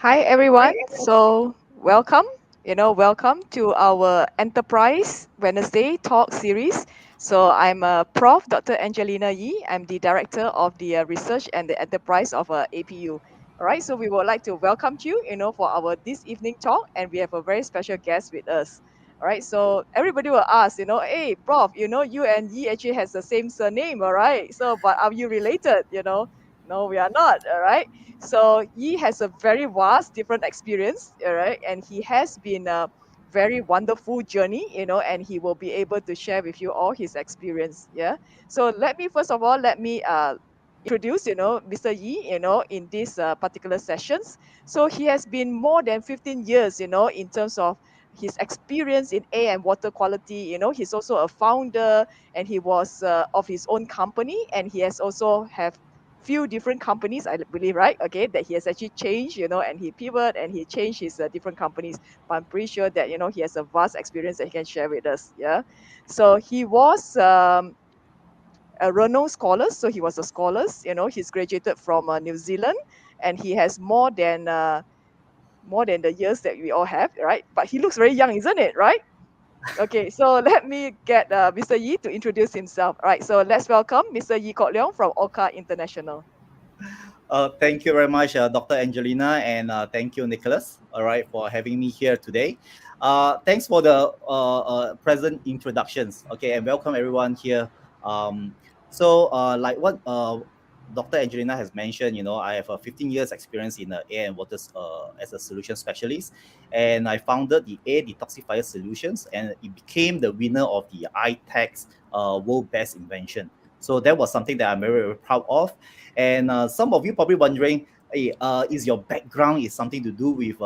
Hi everyone. So welcome, welcome to our Enterprise Wednesday talk series. So I'm Prof. Dr. Angelina Yee. I'm the director of the research and the enterprise of APU. All right. So we would like to welcome you, for our this evening talk, and we have a very special guest with us. All right. So everybody will ask, hey, Prof, you and Yee actually has the same surname. All right. So, but are you related? No, we are not. All right. So he has a very vast, different experience, all right, and he has been a very wonderful journey, and he will be able to share with you all his experience. Yeah. So let me introduce, Mr. Yi, in these particular sessions. So he has been more than 15 years, in terms of his experience in air and water quality. He's also a founder, and he was of his own company, and he has also have few different companies, I believe, right? Okay, that he has actually changed, and he pivot and he changed his different companies. But I'm pretty sure that he has a vast experience that he can share with us. Yeah. So he was a renowned scholar. So he was a scholar. He's graduated from New Zealand, and he has more than the years that we all have, right? But he looks very young, isn't it? Right? Okay, so let me get Mr. Yi to introduce himself. All right, so let's welcome Mr. Yee Kok Loong from Oka International. Thank you very much, Dr. Angelina, and thank you, Nicholas, all right, for having me here today. Thanks for the present introductions, okay, and welcome everyone here. Um, like what Dr. Angelina has mentioned, I have a 15 years experience in air and water as a solution specialist, and I founded the Air Detoxifier Solutions, and it became the winner of the iTech's World Best Invention. So that was something that I'm very, very proud of. And some of you probably wondering, hey, is your background is something to do with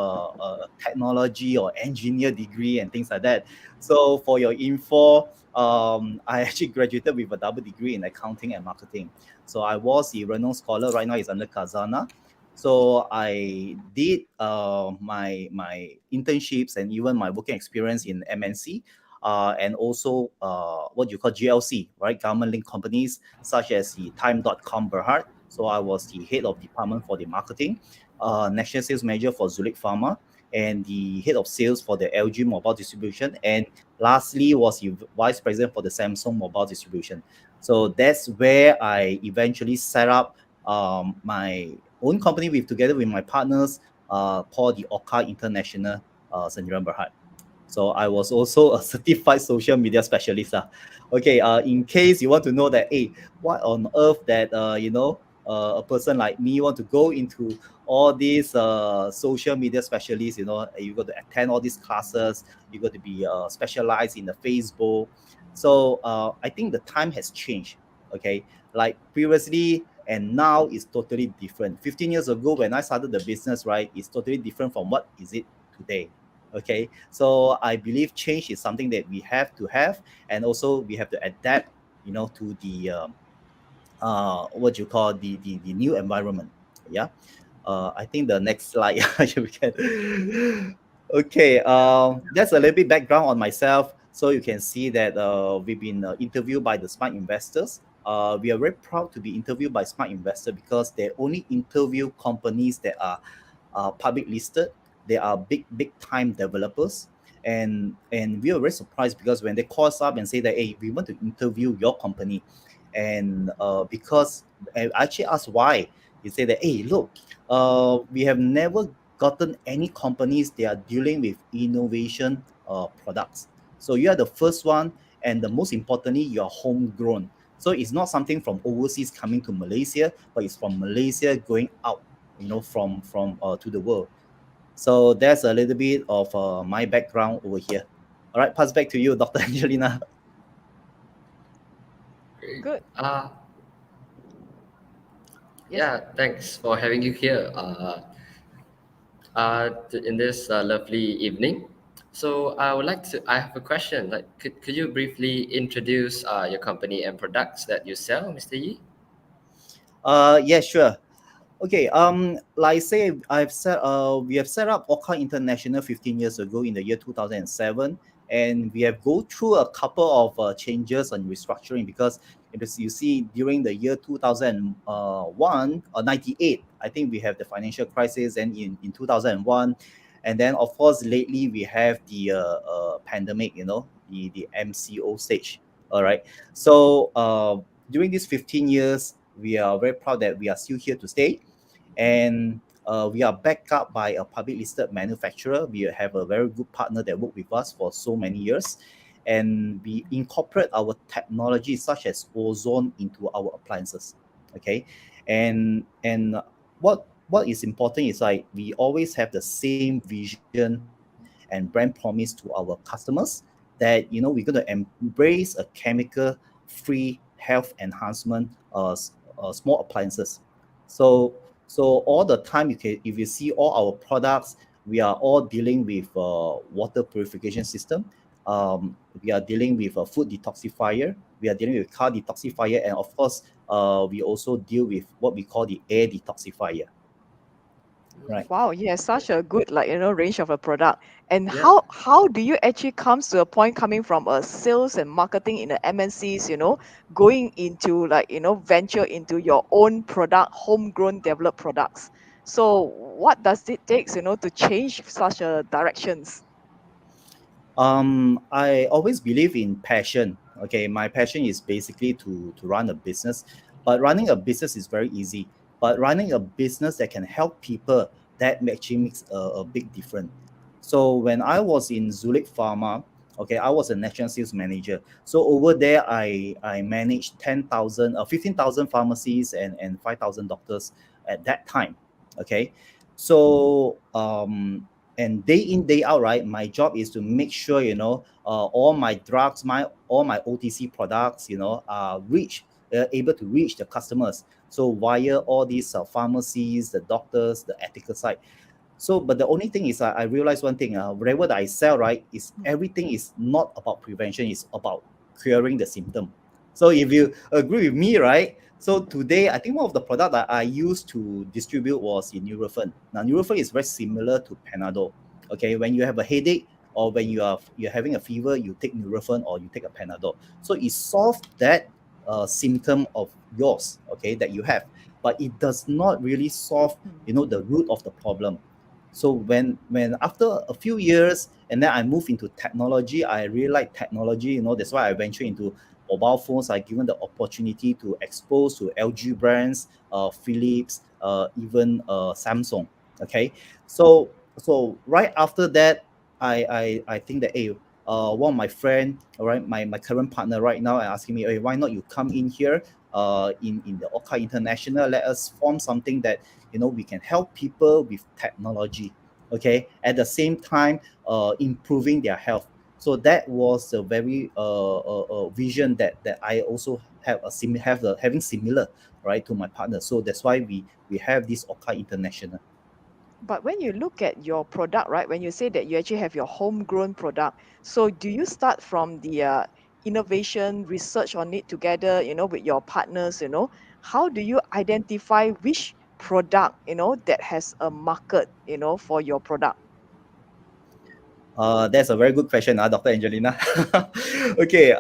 technology or engineer degree and things like that? So for your info, I actually graduated with a double degree in accounting and marketing. So I was a renowned scholar. Right now, it's under Kazana. So I did my internships and even my working experience in MNC. And also what you call GLC, right? Government linked companies such as the Time.com Berhad. So I was the head of department for the marketing, national sales manager for Zulik Pharma, and the head of sales for the LG mobile distribution. And lastly was the vice president for the Samsung mobile distribution. So that's where I eventually set up my own company with together with my partners called the Oka International Sdn Berhad. So I was also a certified social media specialist. Okay, in case you want to know that, hey, what on earth that a person like me want to go into all these social media specialists, you got to attend all these classes, you got to be specialized in the Facebook. So I think the time has changed. Okay, like previously and now is totally different. 15 years ago when I started the business, right, it's totally different from what is it today. Okay, so I believe change is something that we have to have, and also we have to adapt, to the what you call the new environment. Yeah. I think the next slide we can. Okay, that's a little bit background on myself. So you can see that we've been interviewed by the smart investors. We are very proud to be interviewed by smart investor because they only interview companies that are public listed. They are big time developers, and we are very surprised because when they call us up and say that, hey, we want to interview your company, and because I actually asked why. He said that, hey, look, we have never gotten any companies they are dealing with innovation products. So you are the first one, and the most importantly, you are homegrown. So it's not something from overseas coming to Malaysia, but it's from Malaysia going out, from to the world. So that's a little bit of my background over here. All right, pass back to you, Dr. Angelina. Great. Good. Yes. Yeah, thanks for having you here in this lovely evening. So I have a question. Like, could you briefly introduce your company and products that you sell, Mr. Yi? Yeah, sure. Okay, like I say, we have set up Oka International 15 years ago in the year 2007, and we have go through a couple of changes and restructuring because it is, you see, during the year 2001 or 98, I think we have the financial crisis, and in 2001, and then of course lately we have the pandemic, the MCO stage. All right. So during these 15 years, we are very proud that we are still here to stay, and we are backed up by a public listed manufacturer. We have a very good partner that worked with us for so many years, and we incorporate our technology such as ozone into our appliances. Okay, and what is important is like we always have the same vision and brand promise to our customers that we're going to embrace a chemical free health enhancement small appliances. So all the time, you can, if you see all our products, we are all dealing with water purification system. We are dealing with a food detoxifier. We are dealing with car detoxifier, and of course, we also deal with what we call the air detoxifier. Right. Wow, you have such a good range of a product. And Yeah. how do you actually comes to a point coming from a sales and marketing in the MNCs, going into venture into your own product, homegrown developed products. So what does it takes, to change such a directions? I always believe in passion. Okay, my passion is basically to run a business, but running a business is very easy. But running a business that can help people, that actually makes a big difference. So when I was in Zulik Pharma, okay, I was a national sales manager. So over there, I managed 10,000, 15,000 pharmacies and 5,000 doctors at that time. Okay, so and day in day out, right, my job is to make sure all my drugs, my all my OTC products, are able to reach the customers, so via all these pharmacies, the doctors, the ethical side. So, but the only thing is, I realize one thing. Whatever that I sell, right, is everything is not about prevention. It's about curing the symptom. So, if you agree with me, right? So today, I think one of the product that I used to distribute was in Nurofen. Now, Nurofen is very similar to Panadol. Okay, when you have a headache or when you're having a fever, you take Nurofen or you take a Panadol. So it solves that symptom of yours, okay, that you have, but it does not really solve, the root of the problem. So when after a few years, and then I move into technology, I really like technology. That's why I venture into mobile phones. I given the opportunity to expose to LG brands, Philips, even Samsung. Okay, so right after that, I think that, hey, one of my friend, all right, my current partner right now, are asking me, hey, why not you come in here, in the Oka International, let us form something that we can help people with technology, okay, at the same time improving their health. So that was a very vision that I also have having similar, right, to my partner. So that's why we have this Oka International. But when you look at your product, right, when you say that you actually have your homegrown product, so do you start from the innovation research on it together, with your partners, how do you identify which product, that has a market, for your product? That's a very good question, Dr. Angelina. Okay,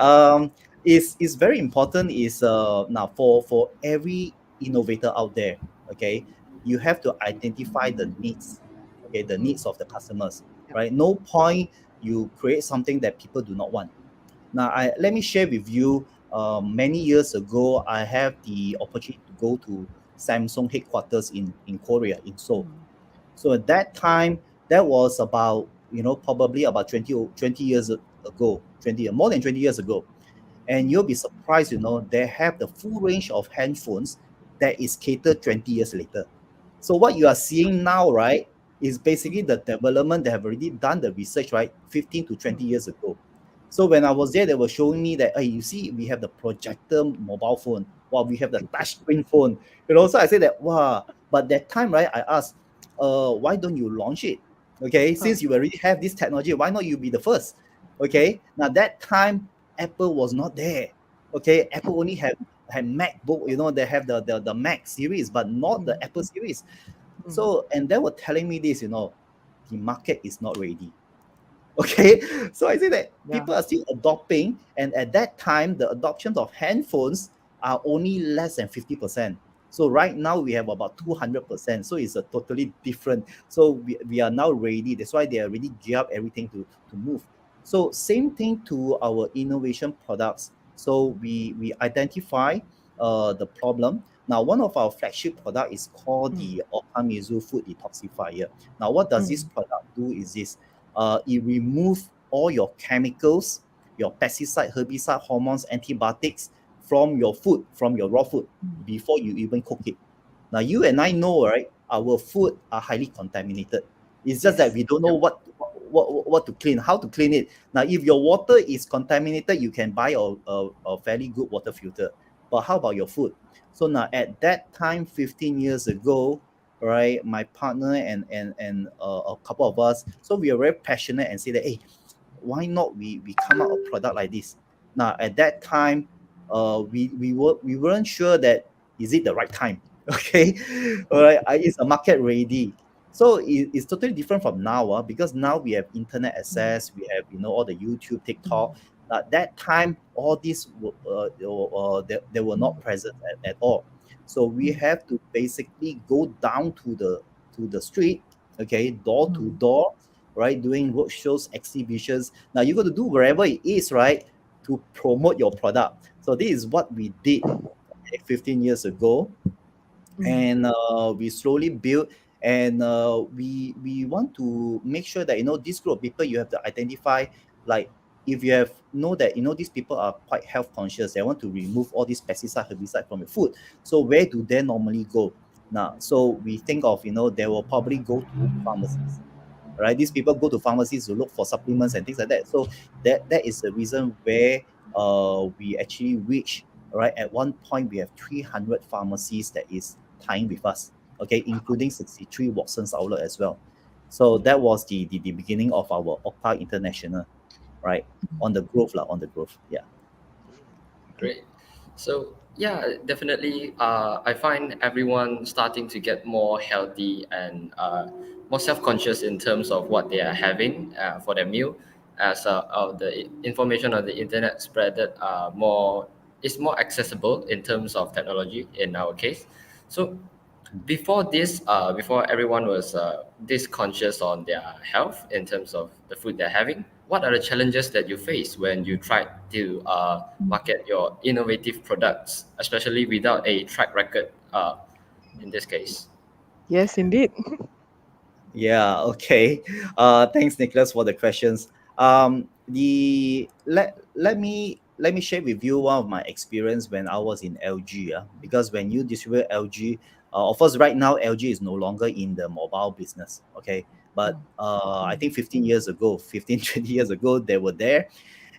is very important is now for every innovator out there. Okay, you have to identify the needs. Okay, the Mm, needs of the customers. yep. Right. No point you create something that people do not want. Now, let me share with you. Many years ago, I have the opportunity to go to Samsung headquarters in Korea, in Seoul. Mm, So at that time, that was about, probably about 20 years ago, 20, more than 20 years ago. And you'll be surprised, they have the full range of handphones that is catered 20 years later. So what you are seeing now, right, is basically the development. They have already done the research, right, 15 to 20 mm, years ago. So when I was there, they were showing me that, hey, you see, we have the projector mobile phone, while we have the touch screen phone. So I said that, wow. But that time, right, I asked, why don't you launch it? Okay, huh, since you already have this technology, why not you be the first? Okay, now that time, Apple was not there. Okay, Apple only had MacBook, they have the Mac series, but not the mm, Apple series. mm, So, and they were telling me this, the market is not ready. Okay, so I say that Yeah. people are still adopting, and at that time, the adoption of handphones are only less than 50%. So right now we have about 200%. So it's a totally different. So we are now ready. That's why they are really gear up everything to move. So same thing to our innovation products. So we identify the problem. Now one of our flagship product is called Mm. the Optimism Food Detoxifier. Now what does this Mm. product do is this? It remove all your chemicals, your pesticide, herbicide, hormones, antibiotics from your food, from your raw food, Mm. before you even cook it. Now you and I know, right? Our food are highly contaminated. It's just that Yes. we don't know Yep. what to clean, how to clean it. Now, if your water is contaminated, you can buy a fairly good water filter. But how about your food? So now at that time, 15 years ago, right, my partner and a couple of us, so we are very passionate and say that, hey, why not we come out a product like this? Now at that time, we weren't sure that is it the right time. Okay, all right, is the market ready? So it's totally different from now, because now we have internet Mm. access, we have all the YouTube, Mm. TikTok. At that time, all these they were not Mm. present at all. So we Mm. have to basically go down to the street, okay, door to Mm. door, right, doing roadshows, exhibitions. Now you got to do wherever it is, right, to promote your product. So this is what we did, okay, 15 years ago. Mm. And we slowly build, and we want to make sure that this group of people, you have to identify, like, if you have know that these people are quite health conscious, they want to remove all these pesticide, herbicide from your food. So where do they normally go? Now, so we think of, they will probably go to pharmacies, right? These people go to pharmacies to look for supplements and things like that. So that is the reason where we actually reach, right? At one point, we have 300 pharmacies that is tying with us, okay, including 63 Watson's outlet as well. So that was the beginning of our Oka International, right? On the growth, lah, on the growth. Yeah. Great. So yeah, definitely. I find everyone starting to get more healthy and more self-conscious in terms of what they are having for their meal, as the information on the internet spread that more is more accessible in terms of technology in our case. So before this, before everyone was this conscious on their health in terms of the food they're having, what are the challenges that you face when you try to market your innovative products, especially without a track record in this case? Yes, indeed. Yeah, okay. Thanks, Nicholas, for the questions. The let me share with you one of my experience when I was in LG. Because when you distribute LG, of course, right now LG is no longer in the mobile business. Okay, but Mm. I Mm. think 15 years ago, 15 20 years ago, they were there.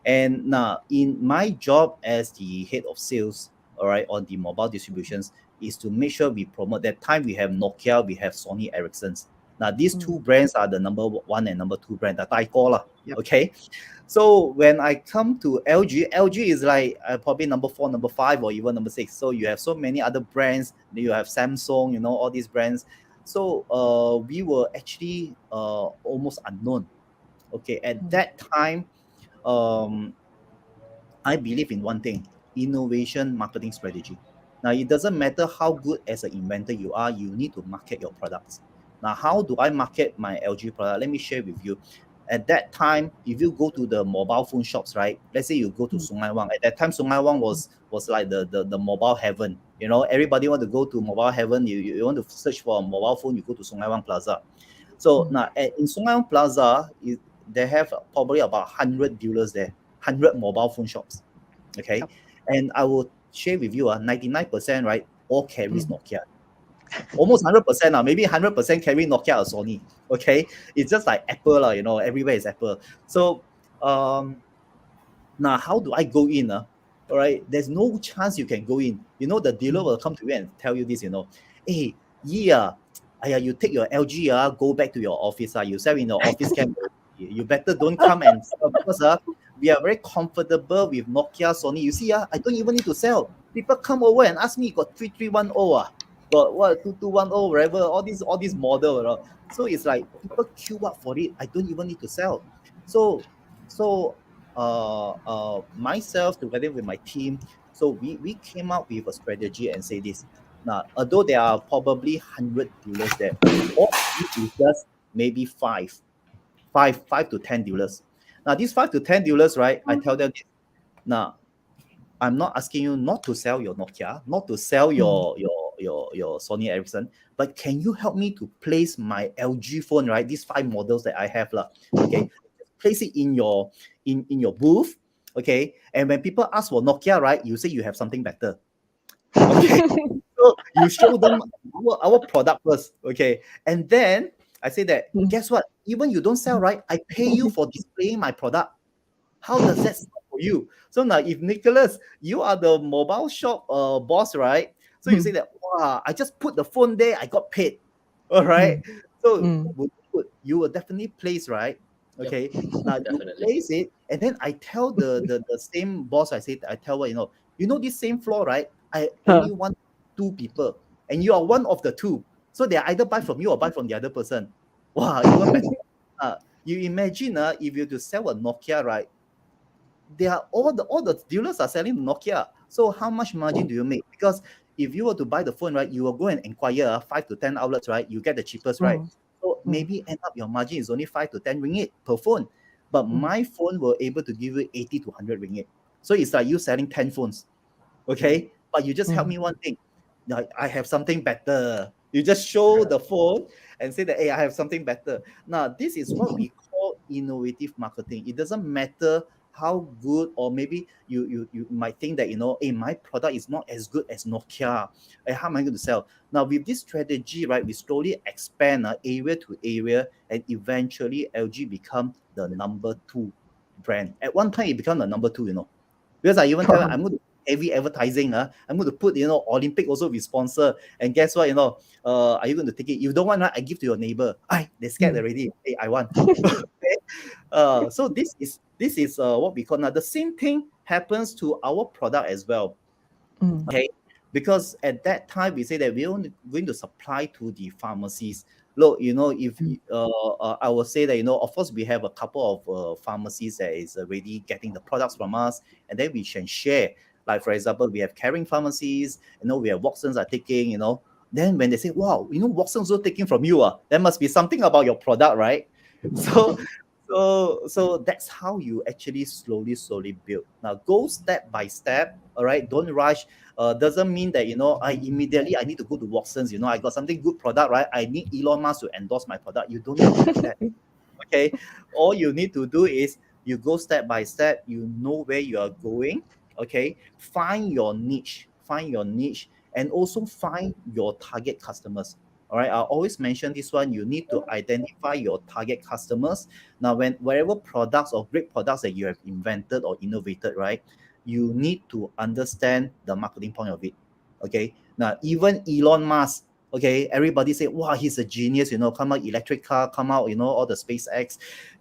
And now, in my job as the head of sales, all right, on the mobile distributions, is to make sure we promote. That time we have Nokia, we have Sony Ericsson's. Now, these two Mm. brands are the number one and number two brand that I call lah. Yep. Okay, so when I come to LG, LG is like probably number four, number five, or even number six. So you have so many other brands. You have Samsung, all these brands. So we were actually almost unknown. Okay, at Mm. that time, um, I believe in one thing: innovation marketing strategy. Now, it doesn't matter how good as an inventor you are, you need to market your products. Now, how do I market my LG product? Let me share with you. At that time, if you go to the mobile phone shops, right? Let's say you go to Mm. Sungai Wang. At that time, Sungai Wang Mm. was like the mobile heaven. Everybody want to go to mobile heaven. You want to search for a mobile phone, you go to Sungai Wang Plaza. So Mm. now in Sungai Wang Plaza, they have probably about 100 dealers there, 100 mobile phone shops. Okay, Yep. and I will share with you 99%, right, all carries Mm. Nokia. Almost 100%, maybe 100% carry Nokia or Sony. Okay, it's just like Apple, everywhere is Apple. So um now, how do I go in? All right, there's no chance you can go in. The dealer Mm. will come to you and tell you this. Hey, yeah, you take your LG, go back to your office. You sell in your office camp. You better don't come and sell, because we are very comfortable with Nokia, Sony. You see, I don't even need to sell. People come over and ask me, got 3310, got what 2210, whatever, all these model. So it's like people queue up for it. I don't even need to sell. So myself together with my team, so we came up with a strategy and say this. Now, although there are probably 100 dealers there, all we need is just maybe five to 10 dealers. Now, these 5 to 10 dealers, right? I tell them this. Now, I'm not asking you not to sell your Nokia, not to sell Mm. your Sony Ericsson, but can you help me to place my LG phone, right? These 5 models that I have, lah. Okay, place it in your booth, okay. And when people ask for Nokia, right, you say you have something better, okay. So you show them our product first, okay, and then I say that guess what? Even you don't sell, right? I pay you for displaying my product. How does that sound for you? So now, if Nicholas, you are the mobile shop boss, right? So you say that, wow, I just put the phone there, I got paid. All right. Mm. So Mm. you will definitely place, right? Yep, Okay. Now you definitely. place it, and then I tell the same boss, I tell her, this same floor, right? I Huh. only want 2 people, and you are one of the two. So they either buy from you or buy from the other person. Wow, even better. You imagine if you to sell a Nokia, right? They are all the dealers are selling Nokia. So how much margin do you make? Because if you were to buy the phone, right, you will go and inquire 5 to 10 outlets, right? You get the cheapest, right? Mm. So Mm. maybe end up your margin is only 5 to 10 ringgit per phone. But Mm. my phone will able to give you 80 to 100 ringgit. So it's like you selling 10 phones. Okay. But you just help Mm. me one thing. Like, I have something better. You just show the phone and say that, hey, I have something better. Now, this is what we call innovative marketing. It doesn't matter how good, or maybe you might think that, hey, my product is not as good as Nokia. Hey, how am I going to sell? Now, with this strategy, right, we slowly expand area to area, and eventually LG become the number 2 brand. At one time, it became the number 2. Because I even tell you, I'm going to heavy advertising. I'm going to put, Olympic also we sponsor. And guess what, are you going to take it? You don't want, right? I give to your neighbor. They scared Mm. already. Hey, I want. Okay? So this is what we call now. The same thing happens to our product as well. Mm. Okay, because at that time we say that we're only going to supply to the pharmacies. Look, if Mm. I will say that, of course we have a couple of pharmacies that is already getting the products from us, and then we can share. Like, for example, we have caring pharmacies, we have Watsons are taking, then when they say, wow, Watsons also taking from you, there must be something about your product, right? So so that's how you actually slowly build. Now go step by step. All right, don't rush. Doesn't mean that, I need to go to Watsons. I got something good product, right? I need Elon Musk to endorse my product. You don't need to have that. Okay, all you need to do is you go step by step. You know where you are going. Okay, find your niche, and also find your target customers. All right, I always mention this one. You need to identify your target customers. Now, wherever products or great products that you have invented or innovated, right, you need to understand the marketing point of it. Okay, now even Elon Musk, okay, everybody say, wow, he's a genius, come out electric car, come out, all the SpaceX.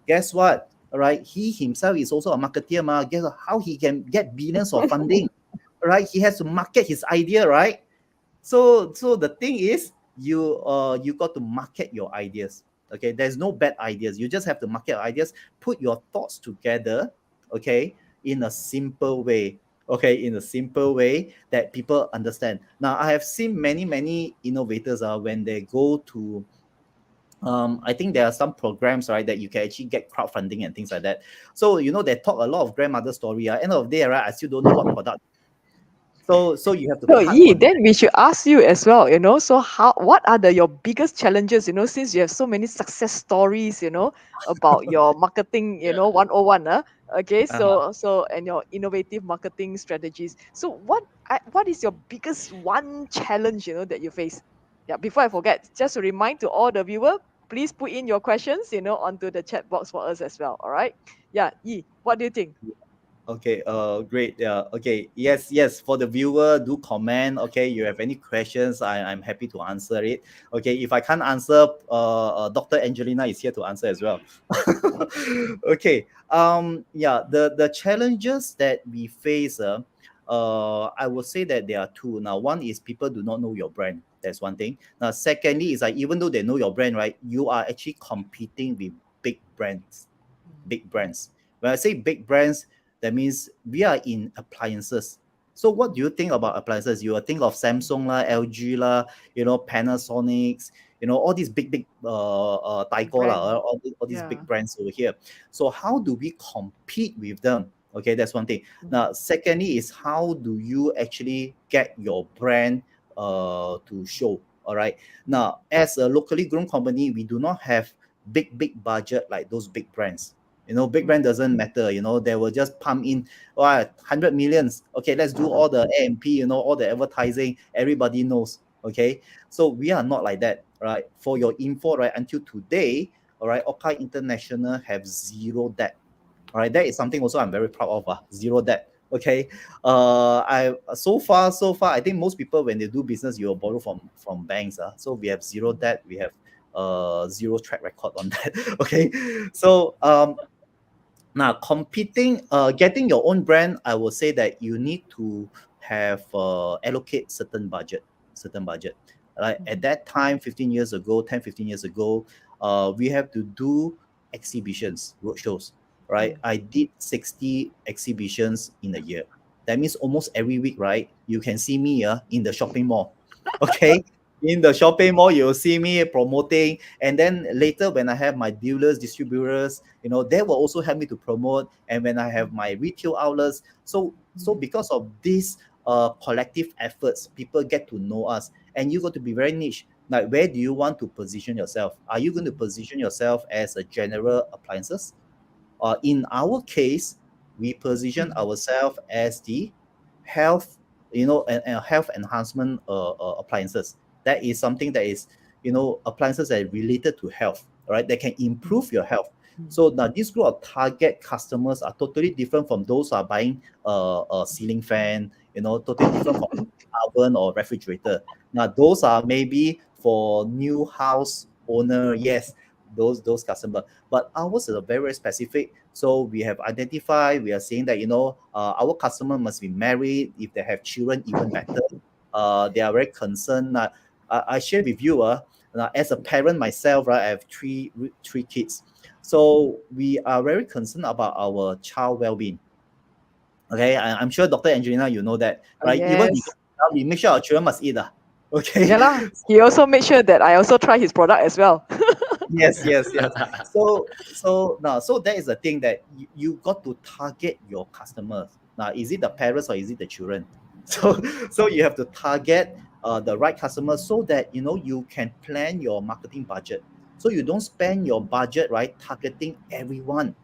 Guess what? All right, he himself is also a marketeer. Guess how he can get billions of funding? All right, he has to market his idea, right? So the thing is, you got to market your ideas. Okay, there's no bad ideas. You just have to market your ideas, put your thoughts together, okay, in a simple way. Okay, in a simple way that people understand. Now, I have seen many innovators when they go to I think there are some programs, right, that you can actually get crowdfunding and things like that. So they talk a lot of grandmother story. End of the day, right, I still don't know what product. So you have to So, cut Yi, on. then we should ask you as well, so what are your biggest challenges, since you have so many success stories, about your marketing, Yeah. 101, okay, uh, and your innovative marketing strategies. So what is your biggest one challenge, that you face? Yeah, before I forget, just to remind to all the viewer, please put in your questions, onto the chat box for us as well. All right. Yeah, Yi, what do you think? Okay, great. Yeah, okay. Yes. For the viewer, do comment. Okay, you have any questions, I'm happy to answer it. Okay, if I can't answer, Dr. Angelina is here to answer as well. Okay. Yeah, the challenges that we face, I would say that there are two. Now, one is people do not know your brand. That's one thing. Now, secondly, is like even though they know your brand, right, you are actually competing with big brands. big brands. When I say big brands, that means we are in appliances. So what do you think about appliances? You will think of Samsung lah, LG lah, Panasonics, all these big Taiko Brand. lah, all these Yeah. big brands over here. So how do we compete with them? Okay, that's one thing. Now, secondly is how do you actually get your brand to show? All right. Now, as a locally grown company, we do not have big budget like those big brands. Big brand doesn't matter. They will just pump in 100 millions. Okay, let's do all the AMP, all the advertising. Everybody knows. Okay, so we are not like that, right? For your info, right, until today, all right, Oka International have zero debt. All right, that is something also I'm very proud of. Zero debt. Okay, I so far I think most people when they do business you will borrow from banks. So we have zero debt. We have zero track record on that. Okay, so now competing, getting your own brand, I will say that you need to have allocate certain budget. Like at that time, 15 years ago, 10, 15 years ago, we have to do exhibitions, roadshows, right? I did 60 exhibitions in a year. That means almost every week, right? You can see me in the shopping mall. Okay. In the shopping mall, you'll see me promoting. And then later, when I have my dealers, distributors, they will also help me to promote. And when I have my retail outlets, so because of these collective efforts, people get to know us. And you got to be very niche. Like, where do you want to position yourself? Are you going to position yourself as a general appliances? In our case, we position ourselves as the health, and health enhancement appliances. That is something that is, appliances that are related to health, right? That can improve your health. So now this group of target customers are totally different from those who are buying a ceiling fan, totally different from oven or refrigerator. Now those are maybe for new house owner, yes, those customers. But ours is a very, very specific. So we have identified, we are saying that, our customer must be married. If they have children, even better. They are very concerned. I share with you, as a parent myself, right, I have three kids. So we are very concerned about our child well-being. Okay, I'm sure Dr. Angelina, you know that, right? Even Yes. we make sure our children must eat. Okay. Yeah lah. He also made sure that I also try his product as well. Yes. So that is the thing that you got to target your customers. Now, is it the parents or is it the children? So you have to target the right customers so that you can plan your marketing budget. So you don't spend your budget, right, targeting everyone.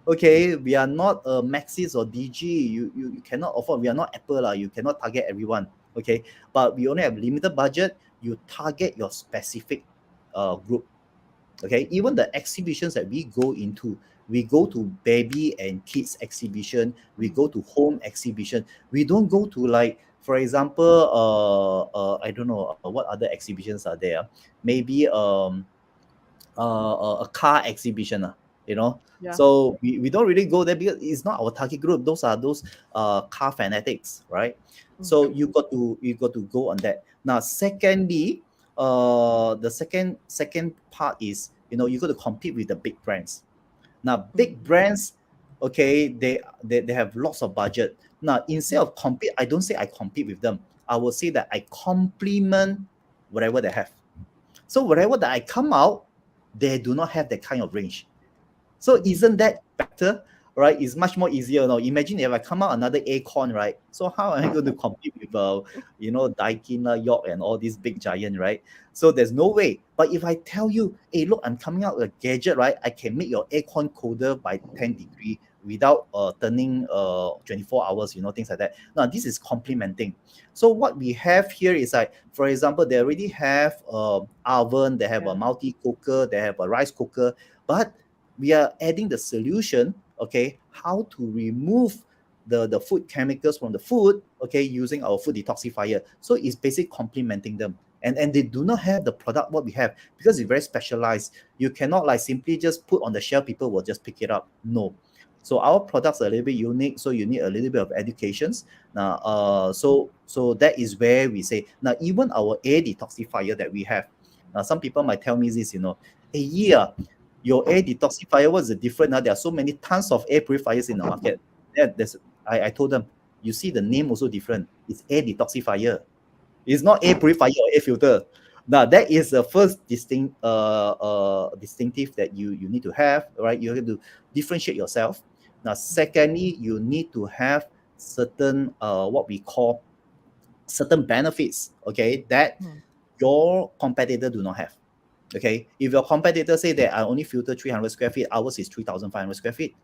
Okay, we are not a Maxis or DG. You cannot afford. We are not Apple lah. You cannot target everyone. Okay, but we only have limited budget. You target your specific group. Okay, even the exhibitions that we go to baby and kids exhibition, we go to home exhibition. We don't go to, like, for example, I don't know what other exhibitions are there. Maybe a car exhibition, Yeah. so we don't really go there because it's not our target group. Those are those car fanatics, right? So you got to go on that. Now secondly, the second part is, you got to compete with the big brands. Now big brands, okay, they have lots of budget. Now instead of compete, I don't say I compete with them. I will say that I complement whatever they have. So whatever that I come out, they do not have that kind of range. So isn't that better, right? It's much more easier now. Imagine if I come out another Acorn, right? So how am I going to compete with, Daikin, York, and all these big giant, right? So there's no way. But if I tell you, hey, look, I'm coming out with a gadget, right? I can make your Acorn colder by 10 degree without turning 24 hours, things like that. Now this is complementing. So what we have here is, like, for example, they already have oven, they have a multi cooker, they have a rice cooker, but we are adding the solution, okay, how to remove the food chemicals from the food, okay, using our food detoxifier. So it's basically complementing them. And they do not have the product what we have because it's very specialized. You cannot, like, simply just put on the shelf, people will just pick it up. No. So our products are a little bit unique, so you need a little bit of educations. Now, so that is where we say, now even our air detoxifier that we have. Now some people might tell me this, a year, Your air detoxifier, what's the difference? Now there are so many tons of air purifiers in the market. I told them, you see the name also different. It's air detoxifier. It's not air purifier or air filter. Now that is the first distinctive that you need to have, right? You have to differentiate yourself. Now, secondly, you need to have certain what we call certain benefits, okay, that Mm, your competitor do not have. Okay, if your competitor say that I only filter 300 square feet, ours is 3,500 square feet.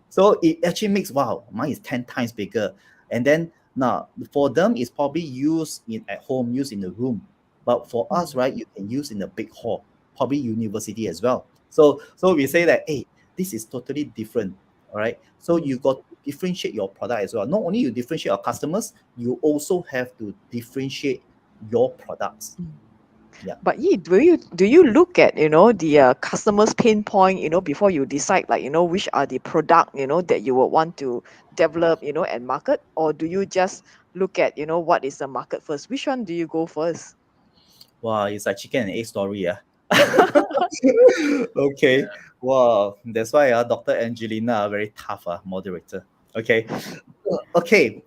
So it actually makes, wow, mine is 10 times bigger. And then now for them, it's probably used in at home, used in the room. But for us, mm, right, you can use in the big hall, probably university as well. So we say that, hey, this is totally different. All right. So mm, you got to differentiate your product as well. Not only you differentiate your customers, you also have to differentiate your products. mm. Yeah. But Yi, do you look at the customer's pain point before you decide, like, which are the product that you would want to develop and market, or do you just look at what is the market first? Which one do you go first? Wow, it's like chicken and egg story, yeah. Okay. Yeah. Wow, that's why Dr. Angelina, very tough moderator. Okay. Okay.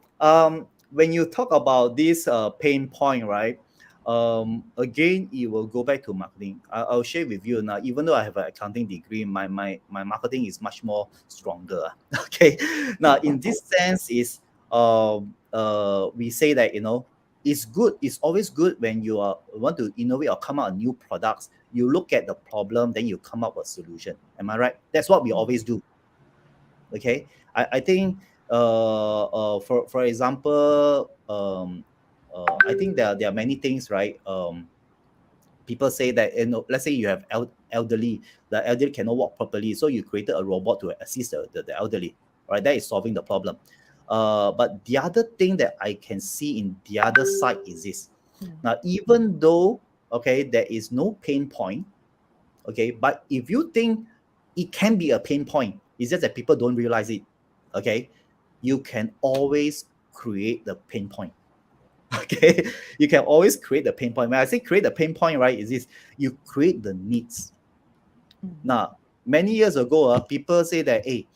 When you talk about this pain point, right? Again, it will go back to marketing. I'll share with you now. Even though I have an accounting degree, my marketing is much more stronger. Okay. Now, in this sense, is we say that it's good. It's always good when you want to innovate or come out with new products. You look at the problem, then you come up with a solution. Am I right? That's what we Mm, always do. Okay, I think for example, I think there are many things, right? People say that, let's say you have elderly, the elderly cannot walk properly, so you created a robot to assist the elderly, right? That is solving the problem. But the other thing that I can see in the other side is this. mm, Now, even though, okay, there is no pain point, okay, but if you think it can be a pain point, it's just that people don't realize it. Okay, you can always create the pain point. Okay, you can always create the pain point. When I say create the pain point, right, is this: you create the needs. mm, Now, many years ago, people say that, hey,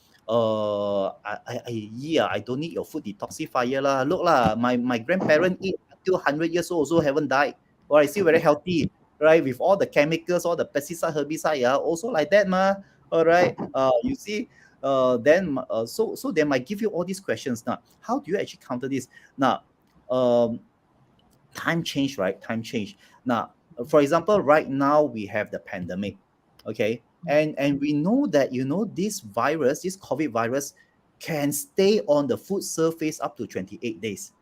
yeah, I don't need your food detoxifier lah. Look lah, my grandparent eat until 100 years old also haven't died. Or I still very healthy, right? With all the chemicals, all the pesticide, herbicide, yeah, also like that, ma. All right. You see, so they might give you all these questions now. How do you actually counter this? Now, um, time change, right? Time change. Now, for example, right now we have the pandemic, okay, mm, and we know that this virus, this COVID virus, can stay on the food surface up to 28 days.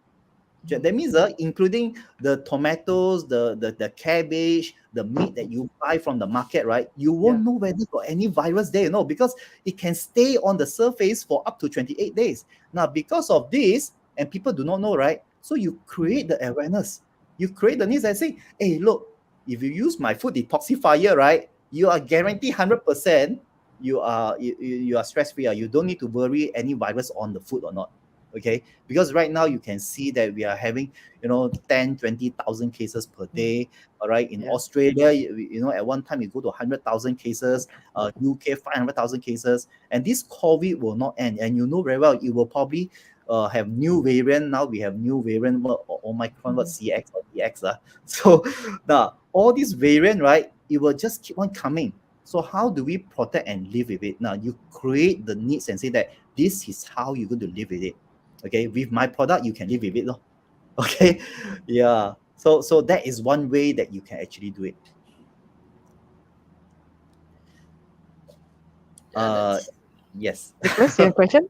mm, That means including the tomatoes, the cabbage, the meat that you buy from the market, right? You yeah. won't know whether got any virus there, because it can stay on the surface for up to 28 days. Now, because of this, and people do not know, right? So you Mm, create the awareness. You create the needs and say, hey, look, if you use my food detoxifier, right, you are mm, guaranteed 100% you are stress free. You don't need to worry any virus on the food or not. Okay, because right now you can see that we are having 10-20,000 cases per mm, day. All right, in yeah. Australia, at one time you go to 100,000 cases, UK 500,000 cases, and this COVID will not end. And you know very well it will probably have new variant. Now we have new variant, what, Omicron, what, Mm, CX or DX. So now all these variant, right, it will just keep on coming. So how do we protect and live with it? Now you create the needs and say that this is how you're going to live with it. Okay, with my product you can live with it lor. Okay, yeah, so that is one way that you can actually do it. Yeah, uh that's yes. Nicholas, you have a question?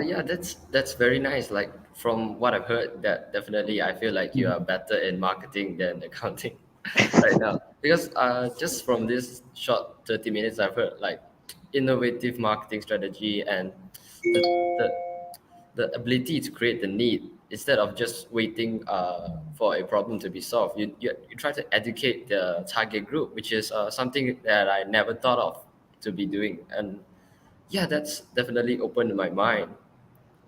yeah, that's very nice. Like from what I've heard, that definitely I feel like you are better in marketing than accounting right now. Because just from this short 30 minutes, I've heard like innovative marketing strategy and the the, the ability to create the need instead of just waiting for a problem to be solved. You try to educate the target group, which is something that I never thought of to be doing. And yeah, that's definitely opened my mind.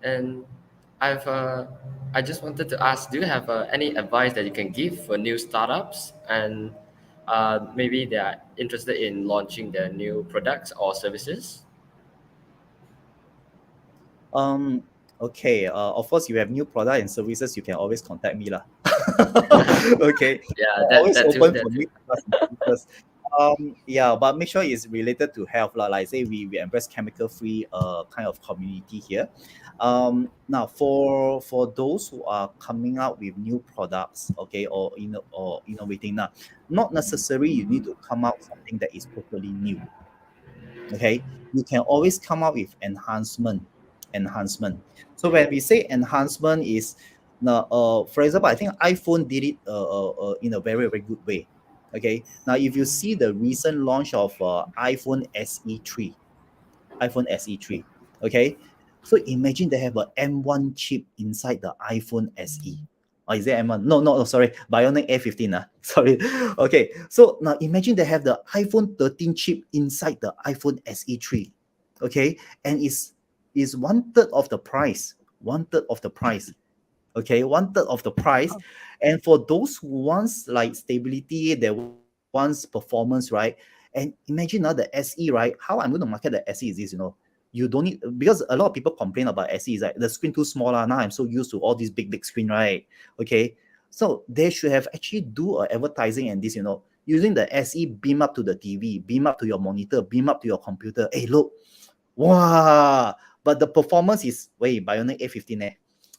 And I've I just wanted to ask, do you have any advice that you can give for new startups? And maybe they are interested in launching their new products or services. Okay. Of course, you have new product and services, you can always contact me lah. Okay. Yeah, Always that too, open that for too. new products and services. Yeah, but make sure it's related to health lah. Like say we embrace chemical free kind of community here. Now for those who are coming out with new products, okay, or innovating now, not necessary you need to come out something that is totally new. Okay, you can always come up with enhancement. So when we say enhancement is now, for example, I think iPhone did it in a very very good way. Okay, now if you see the recent launch of iPhone SE3, iPhone SE3, okay, so imagine they have a M1 chip inside the iPhone SE. Or is it M1? No, no, no, sorry, Bionic A15. Sorry. Okay, so now imagine they have the iPhone 13 chip inside the iPhone SE3. Okay, and is one third of the price. One third of the price. Okay, one third of the price. And for those who wants like stability, they wants performance, right? And imagine now the SE, right? How I'm going to market the SE is this, you don't need, because a lot of people complain about SE is like the screen too small now. I'm so used to all these big screen, right? Okay, so they should have actually do a advertising and this, using the SE, beam up to the TV, beam up to your monitor, beam up to your computer. Hey, look, wow, but the performance is wait, Bionic A15, eh?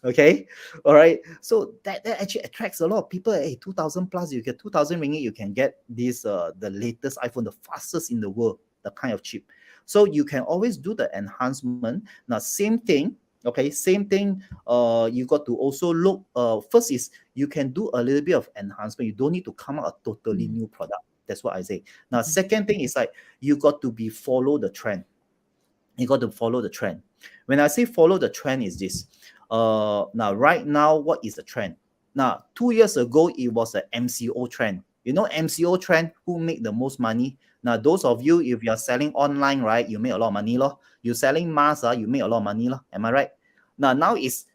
Okay, all right. So that actually attracts a lot of people. Hey, 2,000 plus, you get 2,000 ringgit, you can get this the latest iPhone, the fastest in the world, the kind of chip. So you can always do the enhancement. Now, same thing. Okay, same thing. You got to also look. First is you can do a little bit of enhancement. You don't need to come out a totally new product. That's what I say. Now, second thing is like you got to be follow the trend. You got to follow the trend. When I say follow the trend is this. Now right now, what is the trend? Now 2 years ago, it was a MCO trend. MCO trend, who make the most money? Now those of you, if you're selling online, right, you make a lot of money lor. You selling masks, you make a lot of money lor. Am I right? Now it's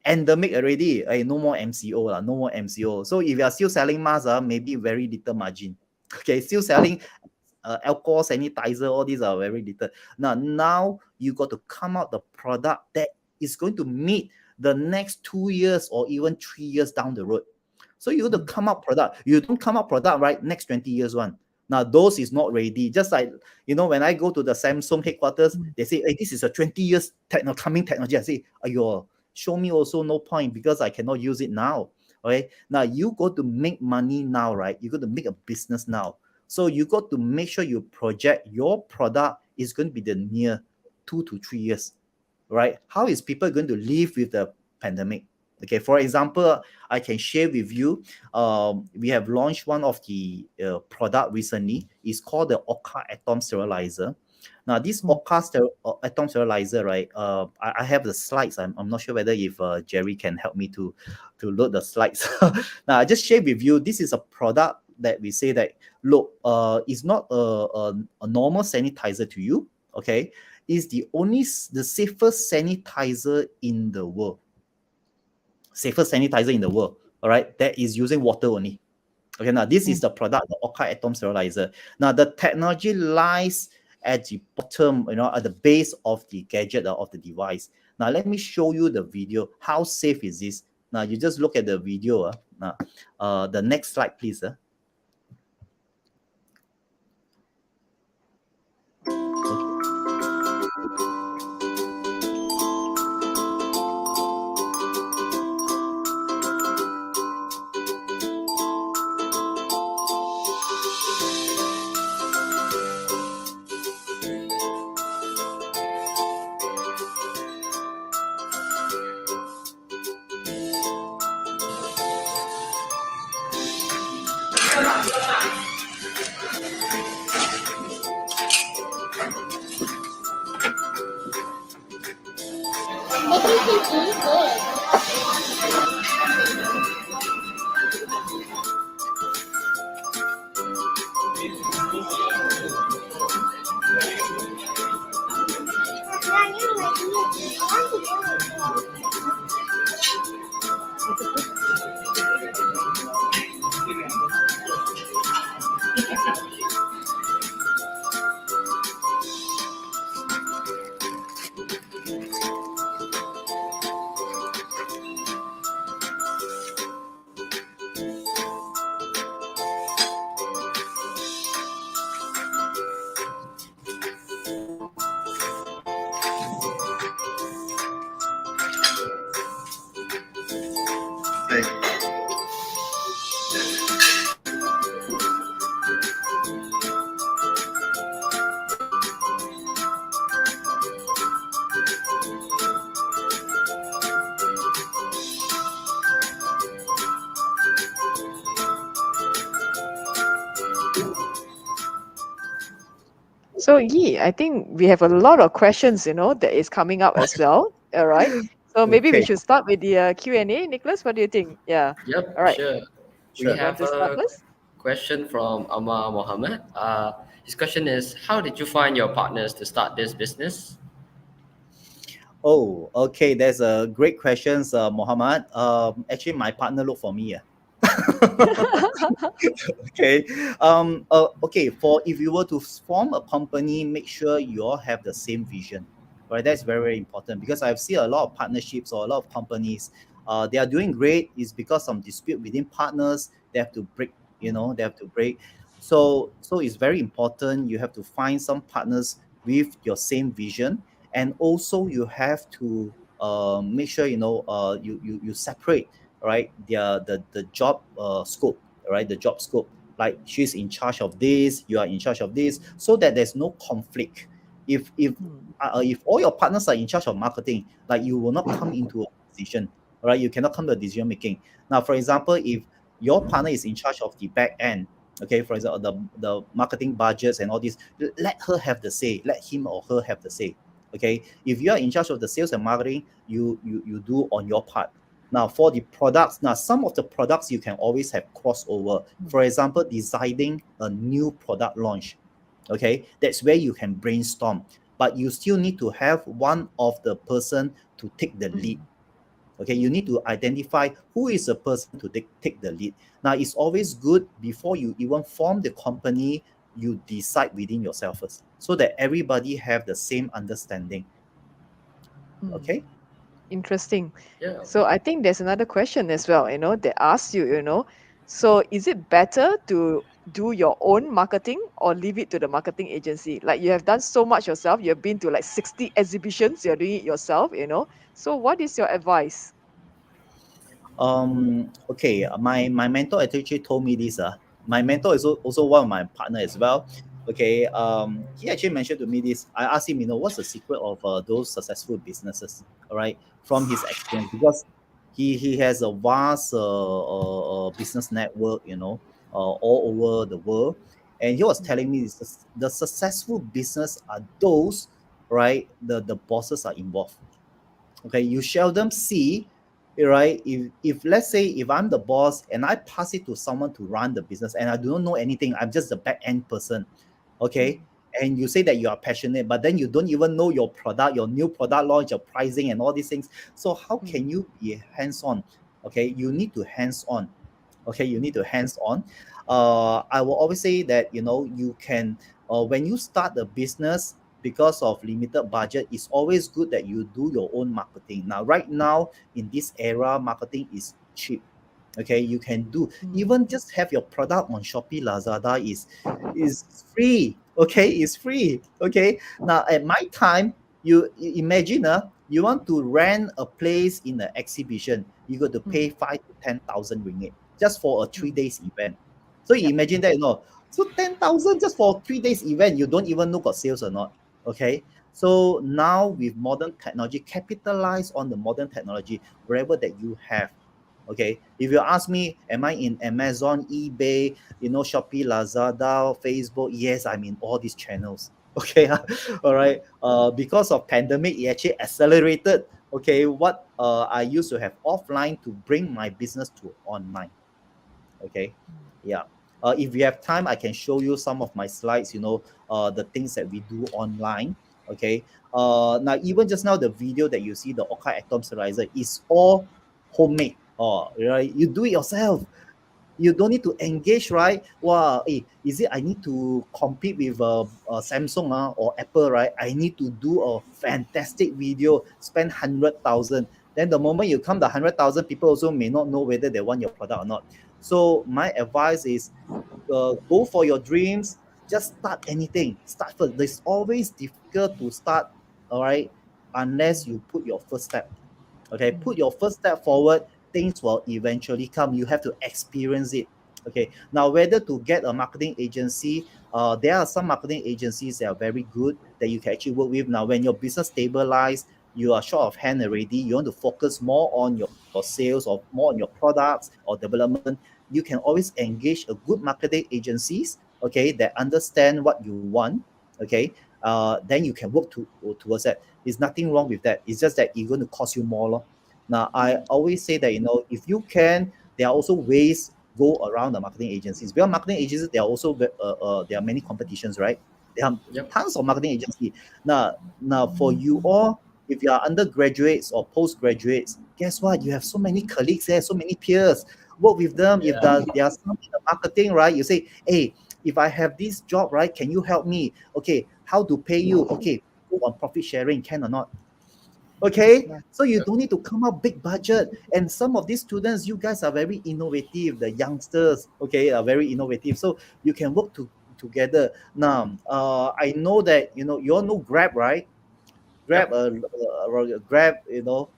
endemic already. No more MCO lah, no more MCO. So if you are still selling masks, maybe very little margin. Okay, still selling alcohol, sanitizer, all these are very little. Now you got to come out the product that is going to meet the next 2 years or even 3 years down the road. So you got to come up product. You don't come up product right next 20 years one. Now those is not ready. Just like when I go to the Samsung headquarters, they say, "Hey, this is a 20 years coming technology." I say, "Ayo, show me also no point because I cannot use it now." Okay. Now you got to make money now, right? You got to make a business now. So you got to make sure you project your product is going to be the near 2 to 3 years, right? How is people going to live with the pandemic? Okay, for example, I can share with you. We have launched one of the product recently. It's called the Oka Atom Sterilizer. Now, this Atom Sterilizer, right? I have the slides. I'm not sure whether if Jerry can help me to load the slides. Now, I just share with you. This is a product that we say that look, it's not a normal sanitizer to you. Okay, is the safest sanitizer in the world. Safest sanitizer in the world. All right, that is using water only. Okay, now this is the product, the Oka Atom Sterilizer. Now the technology lies at the bottom, at the base of the gadget or of the device. Now let me show you the video. How safe is this? Now you just look at the video. The next slide, please. So Yi, I think we have a lot of questions, that is coming up as well. All right. So maybe we Okay, should start with the Q&A. Nicholas, what do you think? Yeah. All Yep, right. sure. We sure. You want have to start a first? question from Amar Mohammed. His question is, how did you find your partners to start this business? Oh, okay. That's a great questions, Mohammed. Actually, my partner looked for me. Okay. Okay. For if you were to form a company, make sure you all have the same vision. Right. That's very, very important because I've seen a lot of partnerships or a lot of companies. They are doing great is because some dispute within partners. They have to break. They have to break. So it's very important. You have to find some partners with your same vision, and also you have to make sure you separate, right, the job scope, right, the job scope, like she's in charge of this, you are in charge of this, so that there's no conflict. If all your partners are in charge of marketing, like you will not come into a decision, right, you cannot come to a decision making. Now, for example, if your partner is in charge of the back end, okay, for example, the marketing budgets and all this, let her have the say, let him or her have the say. Okay, if you are in charge of the sales and marketing, you do on your part. Now, for the products, now some of the products you can always have crossover. For example, designing a new product launch. Okay, that's where you can brainstorm, but you still need to have one of the person to take the lead. Okay, you need to identify who is the person to take the lead. Now, it's always good before you even form the company, you decide within yourself first, so that everybody have the same understanding. Okay. Interesting. Yeah. So I think there's another question as well, that asks you, so is it better to do your own marketing or leave it to the marketing agency? Like you have done so much yourself, you've been to like 60 exhibitions, you're doing it yourself. So what is your advice? Okay, my mentor actually told me this. My mentor is also one of my partner as well. Okay, he actually mentioned to me this. I asked him, what's the secret of those successful businesses? All right, from his experience, because he has a vast business network, all over the world, and he was telling me this, the successful business are those, right, the bosses are involved. Okay, you seldom see, right, if let's say if I'm the boss and I pass it to someone to run the business and I do not know anything, I'm just the back end person. Okay, and you say that you are passionate, but then you don't even know your product, your new product launch, your pricing and all these things. So how can you be hands on? Okay, you need to hands on. Okay, you need to hands on. I will always say that you can, when you start the business, because of limited budget, it's always good that you do your own marketing. Now, right now in this era, marketing is cheap. Okay, you can do, even just have your product on Shopee, Lazada is free. Okay, it's free. Okay, now at my time, you imagine, you want to rent a place in the exhibition, you got to pay 5 to 10,000 ringgit just for a 3 days event. So you Yep. imagine that, so 10,000 just for 3 days event, you don't even know got sales or not. Okay, so now with modern technology, capitalize on the modern technology wherever that you have. Okay, if you ask me, am I in Amazon, eBay, Shopee, Lazada, Facebook? Yes, I'm in all these channels. Okay, all right. Because of pandemic, it actually accelerated. Okay, what I used to have offline to bring my business to online. Okay, yeah. If you have time, I can show you some of my slides, the things that we do online. Okay, now even just now the video that you see, the Oka Atomizer, is all homemade. Oh, right, you do it yourself, you don't need to engage, right? Wow, is it I need to compete with Samsung, or Apple, right? I need to do a fantastic video, spend 100,000. Then the moment you come, the 100,000 people also may not know whether they want your product or not. So my advice is, go for your dreams. Just start anything. Start first. It's always difficult to start, all right, unless you put your first step. Okay, put your first step forward, things will eventually come. You have to experience it. Okay, now whether to get a marketing agency, there are some marketing agencies that are very good that you can actually work with. Now when your business stabilize, you are short of hand already, you want to focus more on your sales or more on your products or development, you can always engage a good marketing agencies, okay, that understand what you want. okay, then you can work towards that. There's nothing wrong with that. It's just that it's going to cost you more. Lor. Now, I always say that, if you can, there are also ways go around the marketing agencies. Beyond marketing agencies, there are also there are many competitions, right? There are Yep. tons of marketing agency. Now for you all, if you are undergraduates or postgraduates, guess what? You have so many colleagues there, so many peers. Work with them. If Yeah. there are some in the marketing, right? You say, hey, if I have this job, right, can you help me? Okay, how to pay you? Okay, go on profit sharing, can or not? Okay, Yeah. so you Yep. don't need to come up big budget. And some of these students, you guys are very innovative. The youngsters, okay, are very innovative. So you can work together. Now, I know that you all know Grab, right? Grab, Yep. Grab,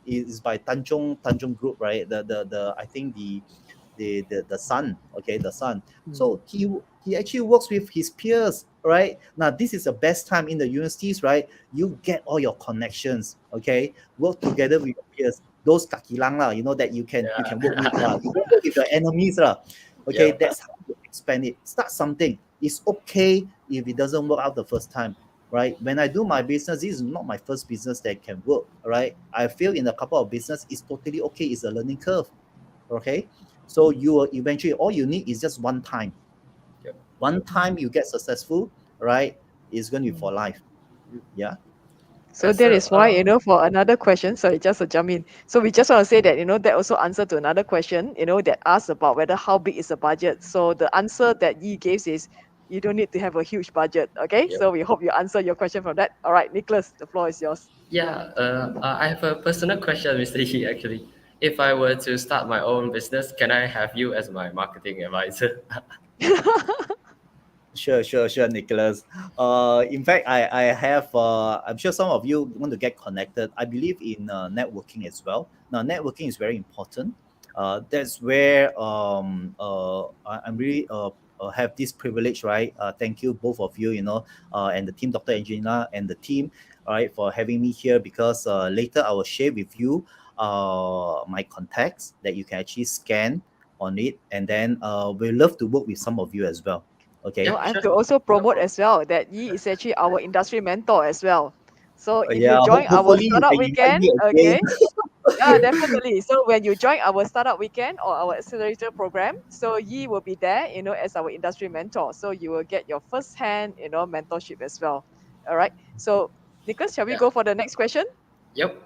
is by Tanjong Group, right? The I think the son, okay, the son. Mm. So he actually works with his peers, right? Now this is the best time in the universities, right? You get all your connections, okay? Work together with your peers. Those kakilang lah, that you can work with lah. Yeah. You don't work with your enemies lah. Okay, Yep. that's how you expand it. Start something. It's okay if it doesn't work out the first time, right? When I do my business, this is not my first business that can work, right? I feel in a couple of business, it's totally okay. It's a learning curve, okay? So you will eventually, all you need is just one time. Yep. One time you get successful, right? It's going to be for Mm. life. Yeah. So Yeah. that So is why, for another question, sorry, just to jump in. So we just want to say that, that also answer to another question, that asks about whether how big is the budget. So the answer that Yi gives is you don't need to have a huge budget. Okay. yep. So we hope you answer your question from that. All right, Nicholas, the floor is yours. Yeah. I have a personal question, Mr. He. Actually, if I were to start my own business, can I have you as my marketing advisor? Sure, Nicholas. In fact, I have. I'm sure some of you want to get connected. I believe in networking as well. Now, networking is very important. That's where I'm really have this privilege, right? Thank you both of you, and the team, Dr. Angelina and the team, all right, for having me here because later I will share with you my contacts that you can actually scan on it, and then we love to work with some of you as well. Okay. Oh, Yep. I have Sure. to also No promote problem. as well that Yi is actually our industry mentor as well. So if you Yeah, join our hopefully you startup can invite weekend, me again. okay. Yeah, definitely. So when you join our startup weekend or our accelerator program, so Yi will be there, as our industry mentor. So you will get your first hand, mentorship as well. All right. So Nicholas, shall we Yeah. go for the next question? Yep.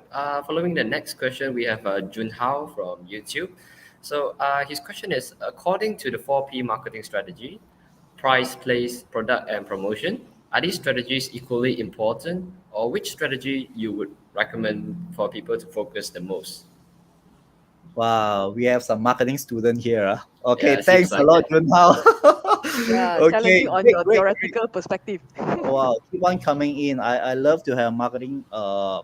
Following the next question, we have Jun Hao from YouTube. So his question is: according to the 4P marketing strategy, price, place, product, and promotion, are these strategies equally important, or which strategy you would recommend for people to focus the most? Wow, we have some marketing student here. Okay, Yeah, it seems thanks a like lot, it. Junhao. Yeah, Okay, challenging on great, your great, great. theoretical perspective. Wow, keep on coming in. I love to have marketing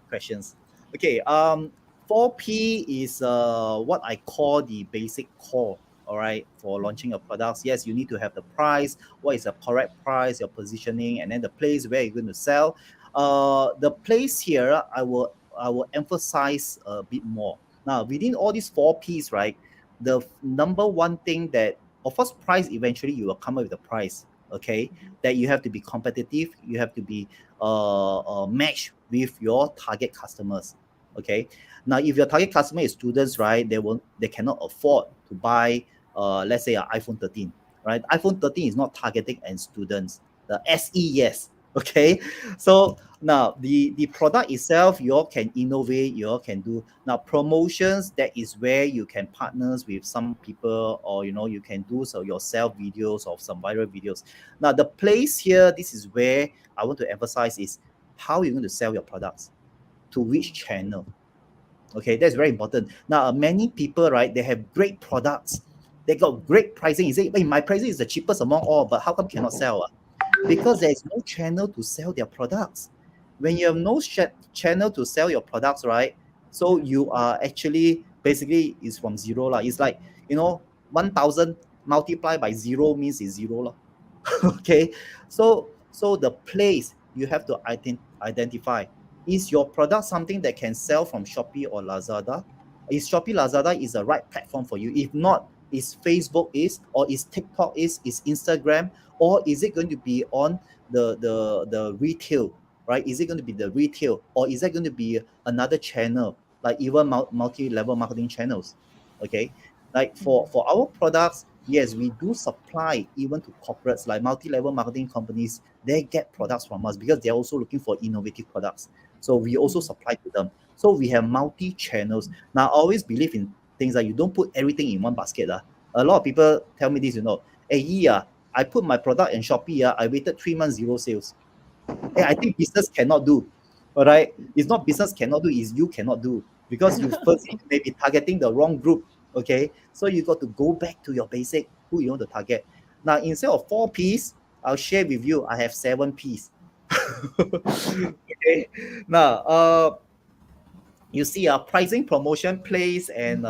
questions. Okay, 4P is what I call the basic core, all right, for launching a product. Yes, you need to have the price, what is the correct price, your positioning, and then the place where you're going to sell. The place here, I will emphasize a bit more. Now, within all these 4Ps, right, the number one thing that, of course, price, eventually you will come up with the price, okay, that you have to be competitive, you have to be matched with your target customers, okay. Now if your target customer is students, right, they cannot afford to buy let's say an iPhone 13, right? iPhone 13 is not targeting and students. The SE, yes. Okay, so now the product itself, you all can innovate, you all can do now promotions. That is where you can partners with some people, or you can do so yourself videos of some viral videos. Now, the place here, this is where I want to emphasize is how you're going to sell your products, to which channel. Okay, that's very important. Now, many people, right, they have great products, they got great pricing. You say, hey, my pricing is the cheapest among all, but how come cannot sell? Because there is no channel to sell their products. When you have no channel to sell your products, right? So you are actually basically is from zero lah. It's like 1,000 multiplied by zero means it's zero lah. Okay, so the place you have to identify, is your product something that can sell from Shopee or Lazada? Is Shopee, Lazada is the right platform for you? If not, Is Facebook is, or is TikTok is Instagram, or is it going to be on the retail, right? Is it going to be the retail, or is that going to be another channel, like even multi-level marketing channels? Okay, like for our products, yes, we do supply even to corporates like multi-level marketing companies. They get products from us because they're also looking for innovative products. So we also supply to them. So we have multi channels. Now I always believe in things like you don't put everything in one basket. A lot of people tell me this, hey, yeah, I put my product in Shopee, I waited 3 months, zero sales. Hey, I think business cannot do. All right. It's not business cannot do, is you cannot do. Because you first may be targeting the wrong group. Okay. So you got to go back to your basic, who you want to target. Now, instead of 4 P's, I'll share with you, I have 7 P's. Okay. Now, you see pricing, promotion, place, and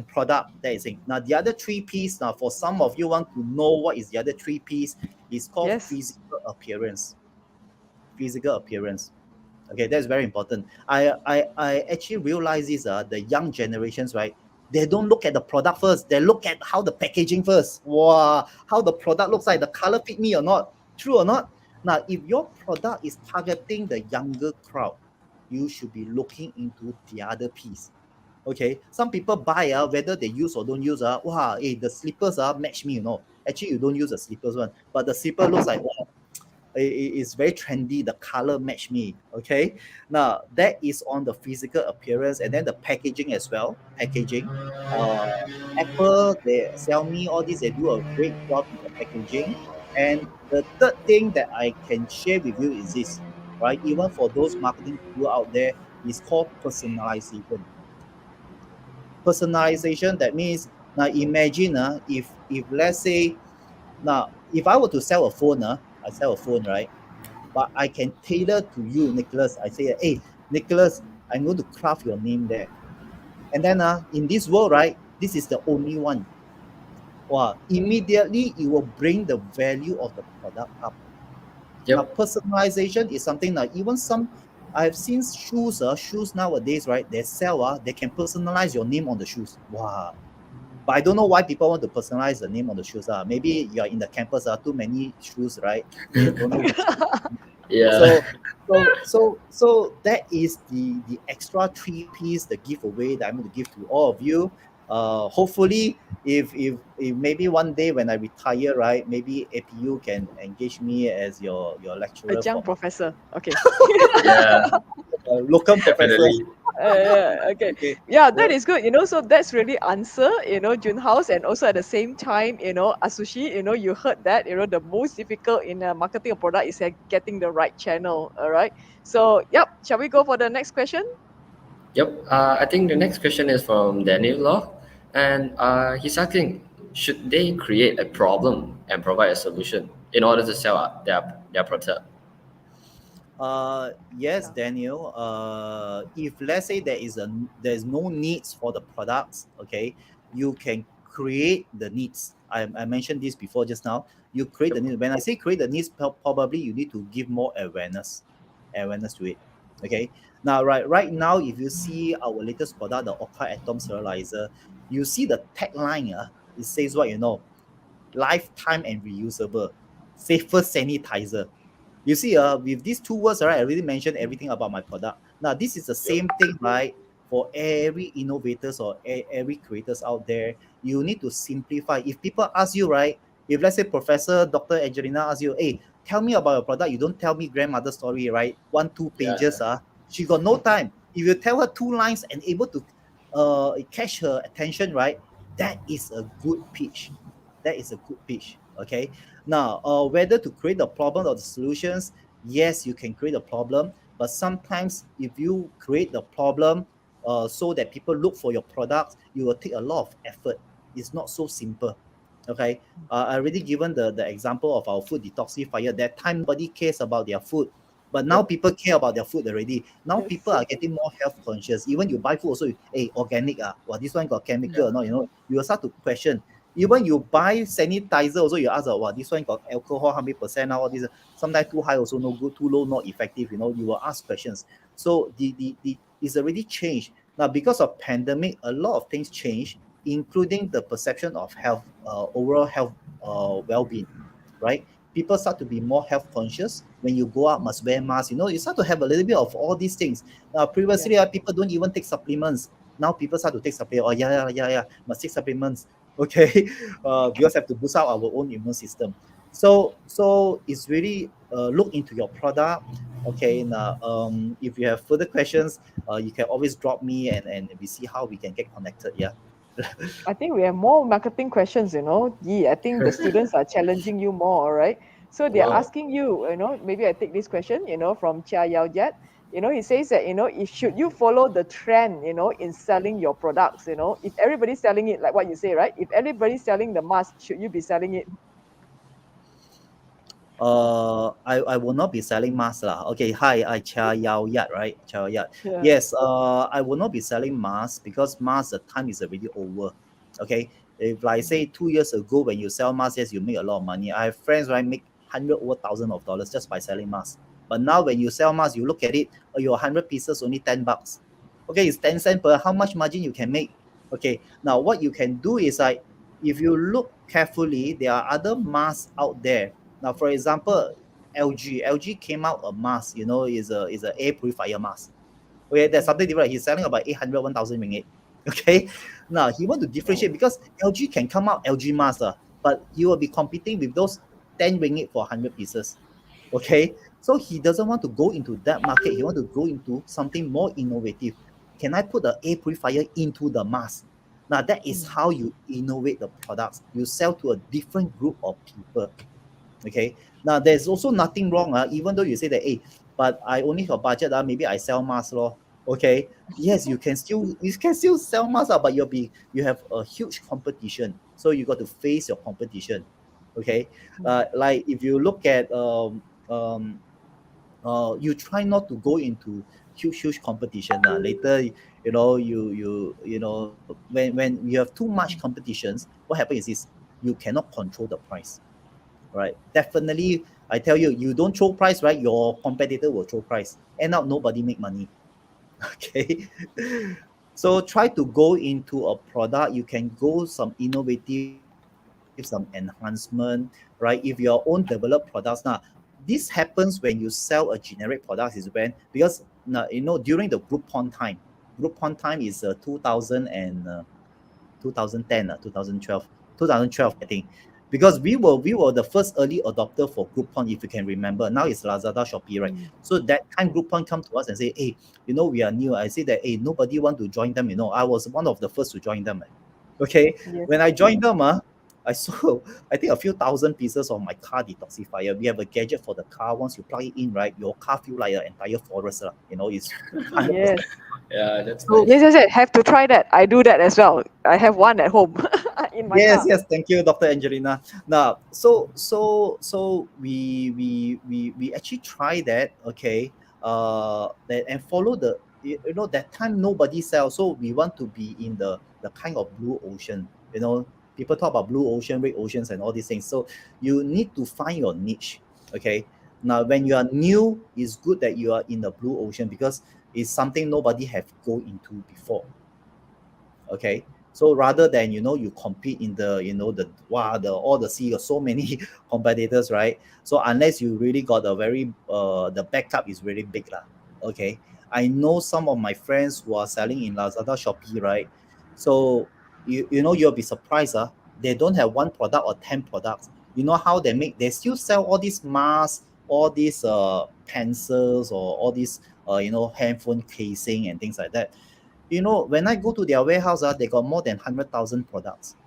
product, that is it. Now the other 3 P's, now for some of you want to know what is the other 3 P's, is called Yes. physical appearance. Physical appearance. Okay, that's very important. I actually realize this, the young generations, right? They don't look at the product first, they look at how the packaging first. Wow, how the product looks like, the color fit me or not. True or not? Now if your product is targeting the younger crowd, you should be looking into the other piece. Okay, some people buy whether they use or don't use, wow, hey, the slippers match me. Actually you don't use the slippers one, but the slipper looks like, wow, it's very trendy, the color match me. Okay, now that is on the physical appearance, and then the packaging as well. Packaging, uh Apple, they Xiaomi, all these, they do a great job in the packaging. And the third thing that I can share with you is this, right? Even for those marketing people out there, is called personalization. Personalization, that means, now imagine, if let's say, now if I were to sell a phone, I sell a phone, right? But I can tailor to you, Nicholas. I say, hey, Nicholas, I'm going to craft your name there. And then in this world, right, this is the only one. Wow, immediately it will bring the value of the product up. Now, Yep. personalization is something like, even some, I've seen shoes nowadays, right? They sell, they can personalize your name on the shoes. Wow. But I don't know why people want to personalize the name on the shoes. Maybe you're in the campus, too many shoes, right? They don't know which. Yeah. So, so that is the extra 3 P's, the giveaway that I'm going to give to all of you. Hopefully, if maybe one day when I retire, right, maybe APU can engage me as your lecturer for Adjunct professor. Okay. Yeah. locum professor. Definitely. Okay. Okay. Yeah, that Uh, is good. So that's really answer, Junhouse, and also at the same time, Asushi, you heard that, the most difficult in marketing a product is getting the right channel. All right. So, yep. Shall we go for the next question? Yep. I think the next question is from Daniel Law, and he's asking, should they create a problem and provide a solution in order to sell their product? yes, Daniel. If let's say there's no needs for the products, okay, you can create the needs. I mentioned this before just now. You create the Yep. needs. When I say create the needs, probably you need to give more awareness to it. Okay. Now, right now, if you see our latest product, the Oka Atom Sterilizer, you see the tagline. It says what, lifetime and reusable, safer sanitizer. You see, with these 2 words, right, I already mentioned everything about my product. Now, this is the Yep. same thing, right? For every innovators or every creators out there, you need to simplify. If people ask you, right, if let's say Professor Dr. Angelina asks you, hey, tell me about your product, you don't tell me grandmother story, right? 1, 2 pages, Yeah. she got no time. If you tell her 2 lines and able to catch her attention, right, that is a good pitch. That is a good pitch. Okay. Now, whether to create the problem or the solutions, yes, you can create a problem, but sometimes if you create the problem so that people look for your products, you will take a lot of effort. It's not so simple. Okay. I already given the example of our food detoxifier. That time nobody cares about their food. But now Yep. people care about their food already. Now Yes. people are getting more health conscious. Even you buy food also, hey, organic, well, this one got chemical Yeah. or not, you will start to question. Even you buy sanitizer also, you ask, this one got alcohol, how many percent now, all this. Sometimes too high also no good, too low not effective, you will ask questions. So the it's already changed. Now, because of pandemic, a lot of things change. including the perception of health, overall health, well-being, right? People start to be more health conscious. When you go out, must wear mask. You start to have a little bit of all these things. Yeah. Previously, people don't even take supplements. Now people start to take supplements. Oh yeah, yeah, yeah, yeah. Must take supplements. Okay, because have to boost out our own immune system. So it's really look into your product. Okay, now if you have further questions, you can always drop me, and we see how we can get connected. Yeah. I think we have more marketing questions, Yee. I think the students are challenging you more, all right? So they're Wow. asking you, maybe I take this question, from Chia Yao Yat. He says that, if should you follow the trend, in selling your products, if everybody's selling it, like what you say, right? If everybody's selling the mask, should you be selling it? I will not be selling masks lah. Okay, hi, I Chia Yao Yat, right? Chia Yao Yat. Yeah. Yes, I will not be selling masks because masks the time is already over. Okay, if like say 2 years ago when you sell masks, yes, you make a lot of money. I have friends right make hundred over thousand of dollars just by selling masks. But now when you sell masks, you look at it, your 100 pieces only $10. Okay, it's 10 cents per. How much margin you can make? Okay, now what you can do is like if you look carefully, there are other masks out there. Now, for example, LG came out a mask, is a air purifier mask. Okay, there's something different. He's selling about 800, 1,000 ringgit. Okay, now he want to Oh. differentiate because LG can come out LG mask, but he will be competing with those 10 ringgit for 100 pieces. Okay, so he doesn't want to go into that market. He want to go into something more innovative. Can I put the air purifier into the mask? Now that is Mm. how you innovate the products. You sell to a different group of people. Okay, now there's also nothing wrong, even though you say that, hey, but I only have budget, maybe I sell mask lor. Okay, yes, you can still sell mask, but you have a huge competition, so you got to face your competition. Okay, Mm. like if you look at you try not to go into huge competition. Later, when you have too much competitions, what happens is this: you cannot control the price, right? Definitely, I tell you, you don't throw price, right? Your competitor will throw price. End up nobody make money. Okay. So try to go into a product. You can go some innovative, some enhancement, right? If your own developed products now, this happens when you sell a generic product is when because now during the Groupon time is 2000 and 2010, 2012, 2012, I think. Because we were the first early adopter for Groupon, if you can remember. Now it's Lazada, Shopee, right? Mm. So that time Groupon come to us and say, hey, we are new. I say that, hey, nobody want to join them. I was one of the first to join them. Okay. Yes. When I joined them, I saw, I think, a few thousand pieces of my car detoxifier. We have a gadget for the car. Once you plug it in, right, your car feel like an entire forest. It's 100%. Yes. Yeah, that's So nice. Yes, yes, yes. Have to try that. I do that as well. I have one at home in my yes, car. yes, thank you, Dr. Angelina. Now, so we actually try that, okay, that and follow that time nobody sells, so we want to be in the kind of blue ocean. People talk about blue ocean, red oceans, and all these things. So you need to find your niche, okay. Now, when you are new, it's good that you are in the blue ocean because it's something nobody have go into before. Okay, so rather than you compete in the wow, the all the sea, so many competitors, right? So unless you really got a very the backup is really big lah. Okay, I know some of my friends who are selling in Lazada, Shopee, right? So you'll be surprised, they don't have one product or 10 products. You know how they still sell all these masks, all these pencils, or all these handphone casing and things like that. When I go to their warehouse, they got more than 100,000 products.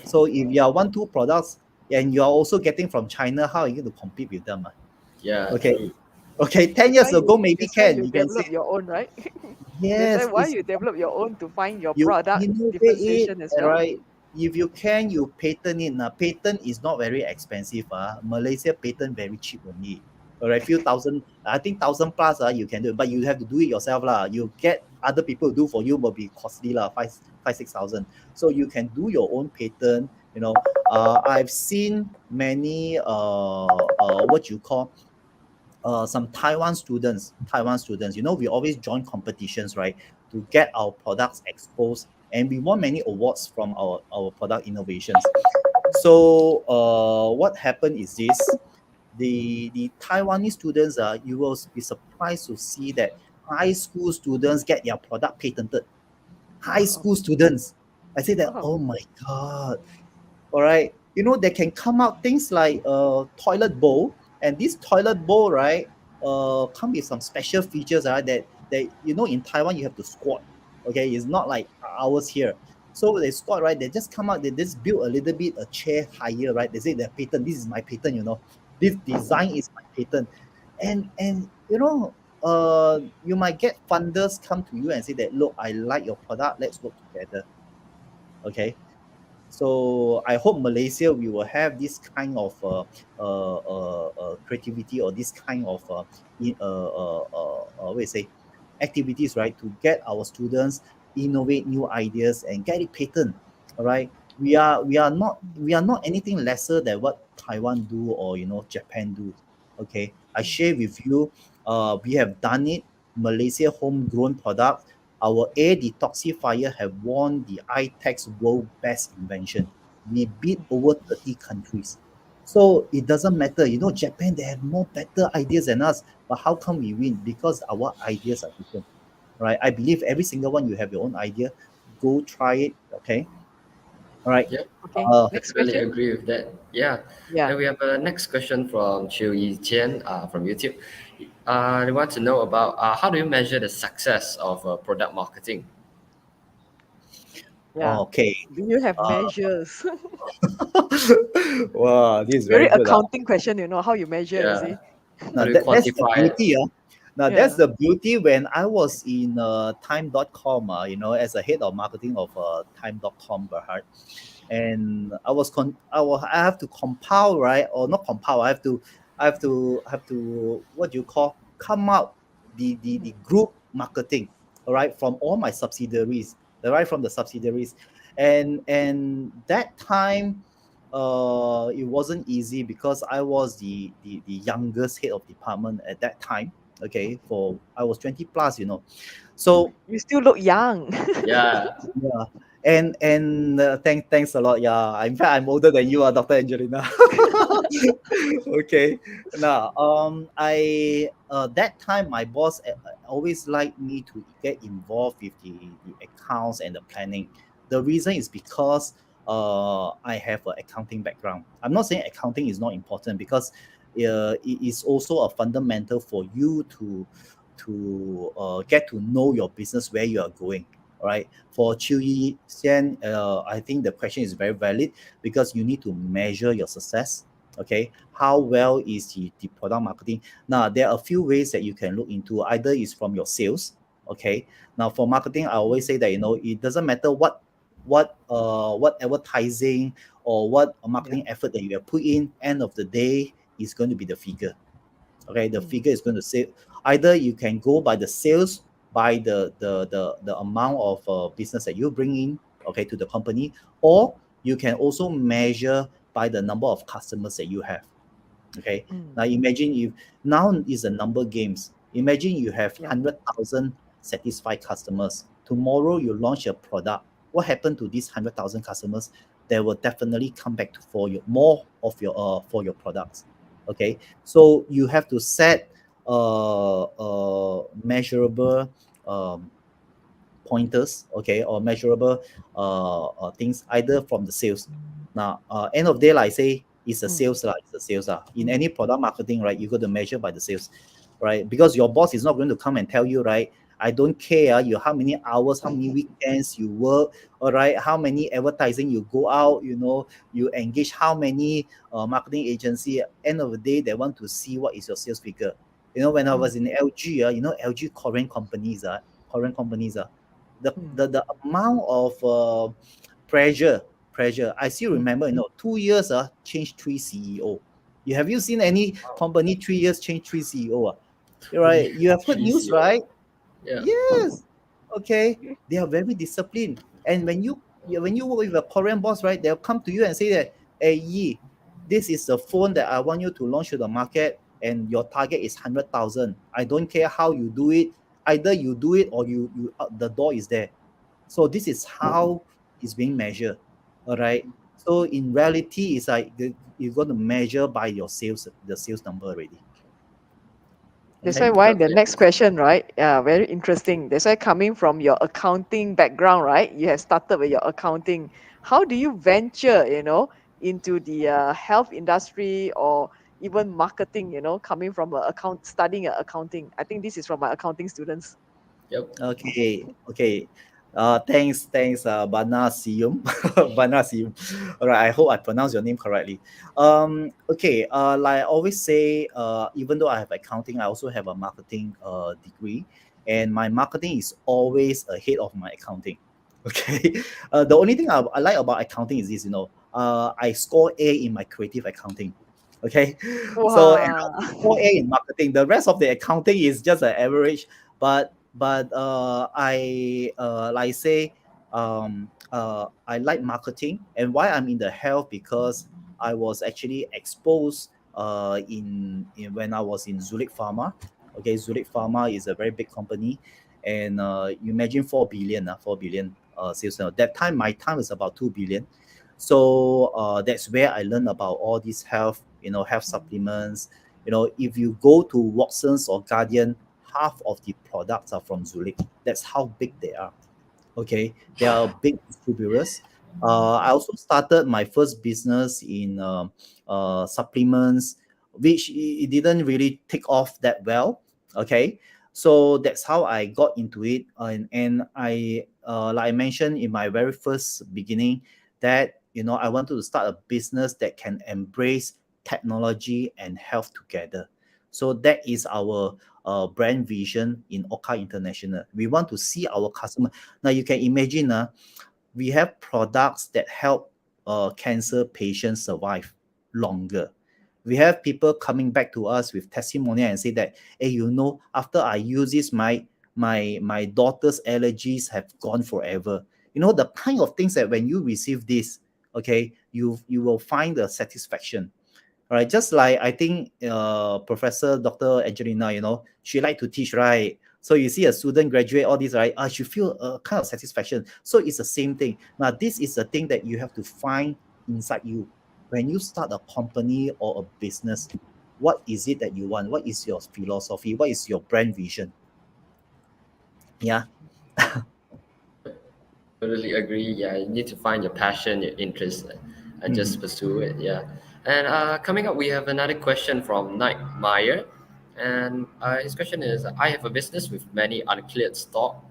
So if you are one, two products, and you are also getting from China, how are you going to compete with them? Yeah, Okay. true. Okay, 10 years ago, maybe That's why can. you You can say, develop your own, right? That's yes, why it's you develop your own to find your you product innovate it, differentiation as well. right? If you can, you patent it. Now patent is not very expensive. Malaysia patent very cheap only. All right, few thousand, I think 1,000 plus, you can do it, but you have to do it yourself lah. You get other people to do for you will be costly lah, 6,000. So you can do your own patent. I've seen many what you call some Taiwan students, we always join competitions, right, to get our products exposed and we won many awards from our product innovations. So what happened is this: the Taiwanese students, you will be surprised to see that high school students get their product patented. High Wow. school students, I say that, Wow. oh my god. All right, they can come out things like toilet bowl, and this toilet bowl, right, come with some special features, that in Taiwan you have to squat. Okay, it's not like ours here. So they squat, right, they just come out, they just build a little bit a chair higher, right, they say their patent, this is my patent, this design is my patent. And you might get funders come to you and say that, look, I like your product, let's work together. Okay, so I hope Malaysia, we will have this kind of creativity, or this kind of what do you say, activities, right, to get our students innovate new ideas and get it patent. All right, we are not anything lesser than what Taiwan do, or Japan do. Okay, I share with you, we have done it. Malaysia homegrown product. Our air detoxifier have won the iTech's World Best Invention. We beat over 30 countries. So it doesn't matter. Japan, they have more better ideas than us. But how come we win? Because our ideas are different, right? I believe every single one, you have your own idea. Go try it, okay? All right. Yep, Okay. Next definitely question. agree with that. Yeah. Yeah. Then we have a next question from Chiu Yi Qian from YouTube. They want to know about how do you measure the success of product marketing? Yeah. Okay. Do you have Uh, measures? wow, this is Very very good. accounting question, how you measure, you Yeah. see. How Now do you that's the quantify it? beauty. Now that's Yeah. the beauty. When I was in time.com, as a head of marketing of time.com, Berhard, and I have to compile, right, or not compile. I have to what do you call, come out the Mm. group marketing, all right, from all my subsidiaries, right, from the subsidiaries. And that time, it wasn't easy, because I was the youngest head of department at that time. Okay, for I was 20 plus, so You still look young. Yeah. yeah. And thanks a lot. Yeah, in fact, I'm older than you, Dr. Angelina. Okay. Now, I that time my boss always liked me to get involved with the accounts and the planning. The reason is because I have an accounting background. I'm not saying accounting is not important, because it is also a fundamental for you to get to know your business, where you are going. All right. For Chiu Yi Xian, I think the question is very valid, because you need to measure your success. Okay, how well is the product marketing? Now, there are a few ways that you can look into. Either is from your sales. Okay, now for marketing, I always say that it doesn't matter what advertising or what Yeah. marketing effort that you have put in. End of the day is going to be the figure. Okay, the Mm. figure is going to say, either you can go by the sales, by the amount of business that you bring in, okay, to the company, or you can also measure by the number of customers that you have. Okay, Mm. now imagine, if now is a number games. Imagine you have Yeah. 100,000 satisfied customers. Tomorrow you launch a product. What happened to these 100,000 customers? They will definitely come back to for your more of your for your products. Okay, so you have to set measurable um, pointers, okay, or measurable things, either from the sales. Now, end of day, like I say, it's a Mm. sales lah, it's a sales lah. In any product marketing, right, you got to measure by the sales, right? Because your boss is not going to come and tell you, right, I don't care you how many hours, how many weekends you work, all right, how many advertising you go out, you engage how many marketing agency. End of the day, they want to see what is your sales figure. When I Mm. was in LG, LG Korean companies, Mm. the amount of pressure. I still Mm. remember, 2 years change three CEO. Have you seen any company 3 years change three CEO? You're Three, right. You have heard three news, zero. right? Yeah. Yes. Okay. Okay. They are very disciplined. And when you work with a Korean boss, right, they'll come to you and say that, hey Yi, this is the phone that I want you to launch to the market, and your target is 100,000. I don't care how you do it. Either you do it, or the door is there. So this is how it's being measured. All right. So in reality, it's like you're going to measure by your sales, the sales number already. That's Okay. why the Totally next understand. question, right? Yeah, very interesting. That's why coming from your accounting background, right? You have started with your accounting. How do you venture, into the health industry or even marketing, coming from studying accounting? I think this is from my accounting students. Yep. Okay, okay. Thanks, Bana Sium. Bana Sium. All right, I hope I pronounced your name correctly. Okay, like I always say, even though I have accounting, I also have a marketing degree, and my marketing is always ahead of my accounting. Okay, the only thing I like about accounting is this, I score A in my creative accounting. Okay, so and I Wow. also score A in marketing. The rest of the accounting is just an average, but I like say I like marketing, and why I'm in the health because I was actually exposed in when I was in Zulik Pharma. Okay, Zulik Pharma is a very big company, and you imagine 4 billion, 4 billion sales. That time, my time is about 2 billion. So that's where I learned about all these health, health supplements. If you go to Watsons or Guardian, half of the products are from Zulik. That's how big they are. Okay, they are big distributors. I also started my first business in supplements, which it didn't really take off that well. Okay, so that's how I got into it, and I like I mentioned in my very first beginning that I wanted to start a business that can embrace technology and health together. So that is our brand vision in Oka International. We want to see our customer. Now you can imagine, we have products that help cancer patients survive longer. We have people coming back to us with testimonial and say that, hey, after I use this, my daughter's allergies have gone forever. The kind of things that when you receive this, okay, you will find the satisfaction. All right, just like I think Professor Dr. Angelina, she like to teach, right? So you see a student graduate all this, right? She feel a kind of satisfaction. So it's the same thing. Now, this is the thing that you have to find inside you. When you start a company or a business, what is it that you want? What is your philosophy? What is your brand vision? Yeah. Totally agree. Yeah, you need to find your passion, your interest, and just Mhm. pursue it. Yeah. And coming up, we have another question from Knight Meyer, and his question is: I have a business with many uncleared stock.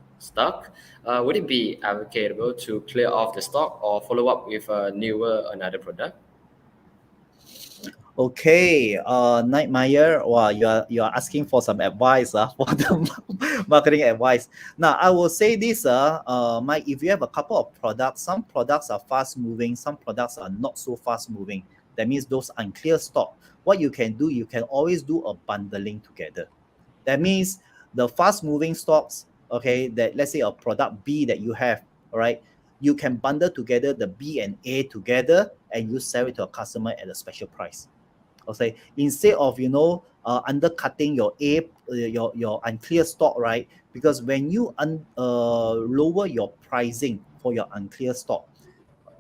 Would it be advisable to clear off the stock or follow up with a newer another product? Okay, Nightmare, wow, you are asking for some advice for the marketing advice. Now, I will say this, Mike, if you have a couple of products, some products are fast moving, some products are not so fast moving. That means those unclear stock. What you can do, you can always do a bundling together. That means the fast moving stocks, okay, that let's say a product B that you have, all right, you can bundle together the B and A together and you sell it to a customer at a special price. Okay, instead of undercutting your your unclear stock, right? Because when you lower your pricing for your unclear stock,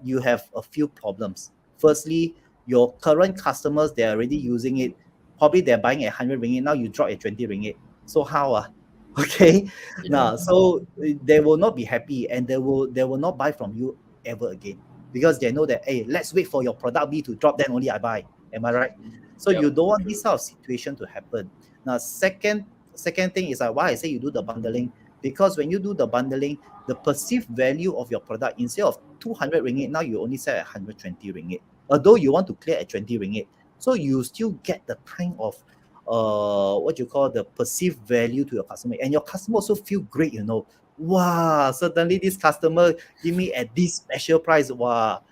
you have a few problems. Firstly, your current customers, they're already using it. Probably they're buying at 100 ringgit. Now you drop at 20 ringgit. So how? Okay. Yeah. Now, so they will not be happy and they will not buy from you ever again because they know that, hey, let's wait for your product B to drop, then only I buy. Am I right? So you Yep. don't want this True. sort of situation to happen. Now, second thing is why I say you do the bundling, because when you do the bundling, the perceived value of your product, instead of 200 ringgit, now you only sell at 120 ringgit. Although you want to clear at 20 ringgit. So you still get the kind of what you call the perceived value to your customer. And your customer also feel great, Wow, suddenly this customer give me at this special price. Wow.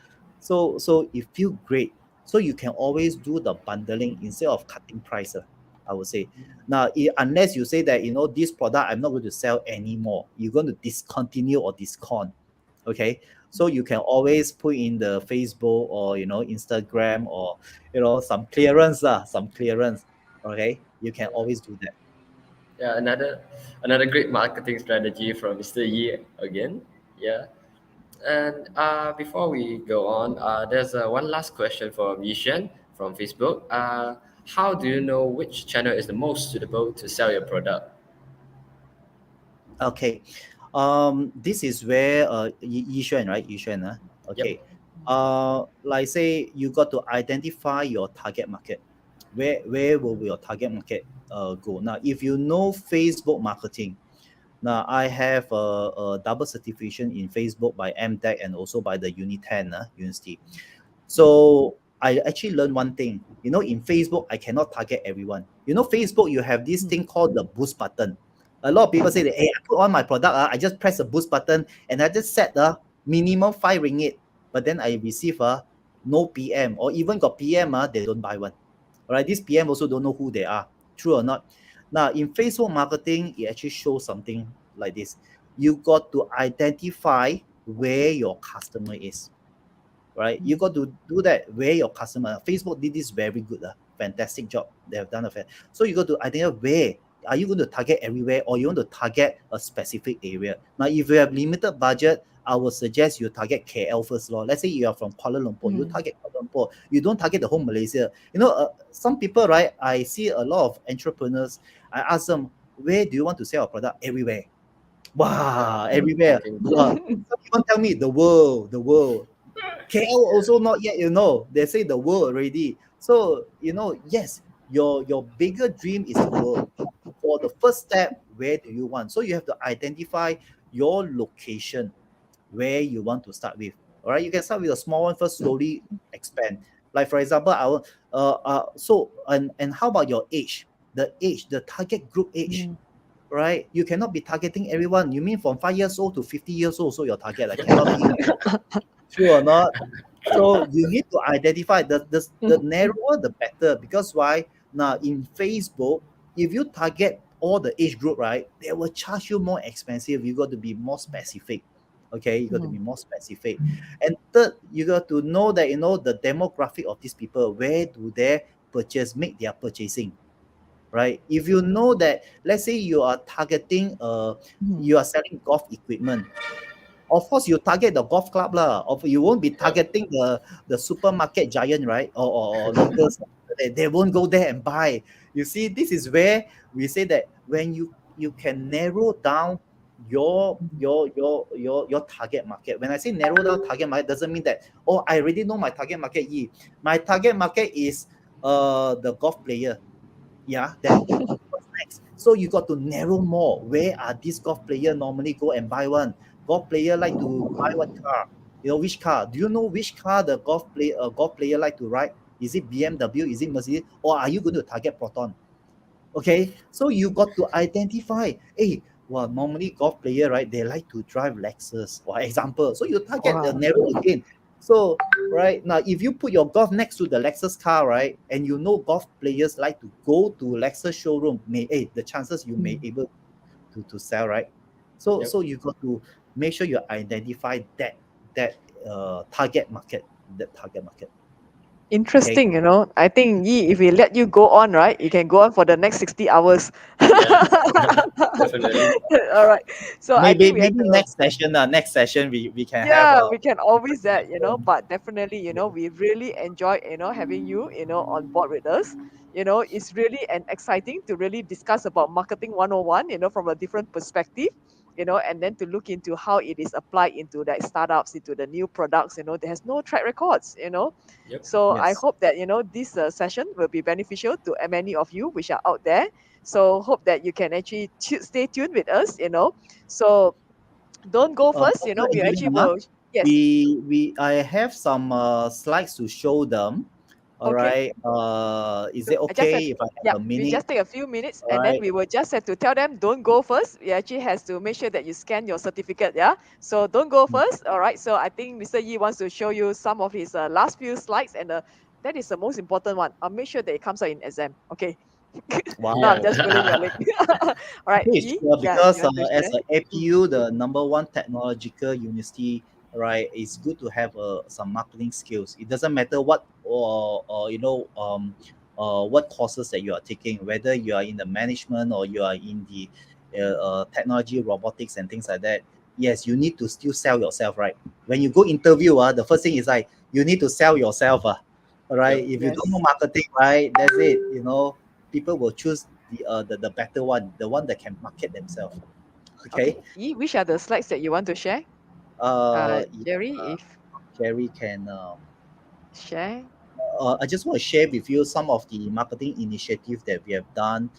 So it feel great. So you can always do the bundling instead of cutting price, I would say. Now, unless you say that, this product I'm not going to sell anymore, you're going to discontinue or discount. Okay. So you can always put in the Facebook or, Instagram or, some clearance, some clearance. Okay. You can always do that. Yeah. Yeah. Another great marketing strategy from Mr. Yee again. Yeah. And before we go on, there's one last question from Yishan from Facebook. How do you know which channel is the most suitable to sell your product? Okay. This is where Yishuan, right? Yishuan, Yep. okay. Like say you got to identify your target market. Where will your target market go? Now, if you know Facebook marketing, now I have a double certification in Facebook by MDEC and also by the Uni 10 University. So I actually learned one thing. In Facebook, I cannot target everyone. Facebook, you have this Mm, thing called the boost button. A lot of people say that, hey, I put on my product, I just press the boost button and I just set the minimum 5 ringgit. But then I receive no PM or even got PM, they don't buy one. All right, this PM also don't know who they are. True or not? Now, in Facebook marketing, it actually shows something like this. You got to identify where your customer is, right? You got to do that where your customer. Facebook did this very good, fantastic job. They have done a fair. So you got to identify where are you going to target everywhere, or you want to target a specific area. Now, if you have limited budget, I would suggest you target KL first. Lor. Let's say you are from Kuala Lumpur, you mm, target Kuala Lumpur. You don't target the whole Malaysia. Some people, right? I see a lot of entrepreneurs. I ask them, where do you want to sell a product? Everywhere. Yeah. Wow, everywhere. Okay. Some people tell me the world, the world. KL also not yet, They say the world already. So, yes, your bigger dream is the world. For the first step, where do you want? So you have to identify your location where you want to start with. All right, you can start with a small one first, slowly expand. Like for example, our and how about your age? The target group age, mm, right? You cannot be targeting everyone. You mean from 5 years old to 50 years old, so your target like cannot be, true or not? True. So you need to identify the mm, narrower the better. Because why? Now in Facebook, if you target all the age group, right, they will charge you more expensive. You got to be more specific. Okay, you got to mm, be more specific. And third, you got to know that the demographic of these people, where do they make their purchasing, right? If you know that, let's say you are targeting mm. you are selling golf equipment, of course you target the golf club lah. Of you won't be Yep. targeting the supermarket giant, right? Or locals. They won't go there and buy. You see, this is where we say that when you can narrow down your target market. When I say narrow down target market, doesn't mean that, oh, I already know my target market. My target market is the golf player. Yeah, then what's next? So you got to narrow more. Where are these golf player normally go and buy one? Golf player like to buy what car? Which car? Do you know which car the golf player like to ride? Is it BMW? Is it Mercedes? Or are you going to target Proton? Okay, so you got to identify. Hey, well, normally golf player, right? They like to drive Lexus, for example. So you target the Wow. narrow again. So right now, if you put your golf next to the Lexus car, right, and golf players like to go to Lexus showroom, the chances you may Mm. able to sell, right? So Yep. so you got to make sure you identify that target market, that target market. Okay. Interesting, I think, Yi, if we let you go on, right, you can go on for the next 60 hours. Yeah. Definitely. All right. So I Maybe think we have maybe to, next session we can have yeah, a we can always that, but definitely, we really enjoy, having you, on board with us. It's really an exciting to really discuss about marketing 101, from a different perspective, and then to look into how it is applied into like startups, into the new products, that has no track records. Yep. So I yes. hope that, this session will be beneficial to many of you which are out there. So hope that you can actually stay tuned with us. So don't go first. Dr. We actually Angelina, will. Yes. I have some slides to show them. All Okay. right. Is So it I just okay have. if I Yeah. have a We minute? just take a few minutes, All and then right. we will just have to tell them don't go first. We actually has to make sure that you scan your certificate. Yeah. So don't go Mm. first. All right. So I think Mr. Yi wants to show you some of his last few slides, and that is the most important one. I'll make sure that it comes out in exam. Okay. No, I'm Yeah. Wow. just pulling your leg. All right, Okay, Yi. sure. Yeah. Because You want to as share? a Mm, APU, the number one technological university, right, it's good to have some marketing skills. It doesn't matter what courses that you are taking, whether you are in the management or you are in the technology, robotics, and things like that. yes, you need to still sell yourself, right? When you go interview, the first thing is like you need to sell yourself. All right. Yep. If you don't know Yes. marketing, right, that's it. People will choose the better one, the one that can market themselves. Okay. Okay. Yi, which are the slides that you want to share? Yeah, Jerry, if Jerry can. share. I just want to share with you some of the marketing initiative that we have done.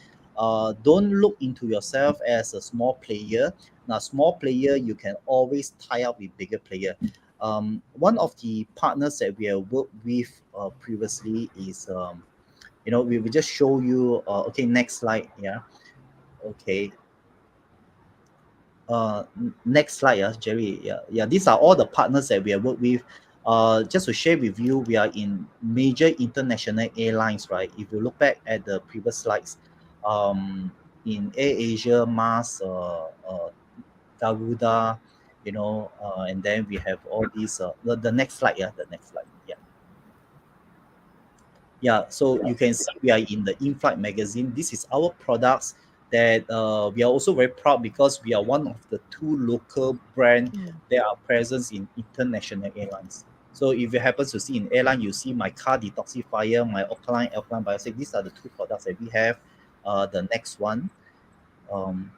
Don't look into yourself as a small player. Now, small player, you can always tie up with bigger player. One of the partners that we have worked with previously is, we will just show you. Okay, next slide. Yeah. Okay. Next slide, Jerry. Yeah. These are all the partners that we have worked with. Just to share with you, we are in major international airlines, right? If you look back at the previous slides, in Air Asia, Mars, Garuda, and then we have all these. The next slide, yeah, the next slide, yeah. Yeah, so you can see we are in the in-flight magazine. This is our products that we are also very proud because we are one of the two local brand Mm. that are present in international airlines. So if you happen to see in airline, you see my car detoxifier, my alkaline biosec. These are the two products that we have. The next one. Um,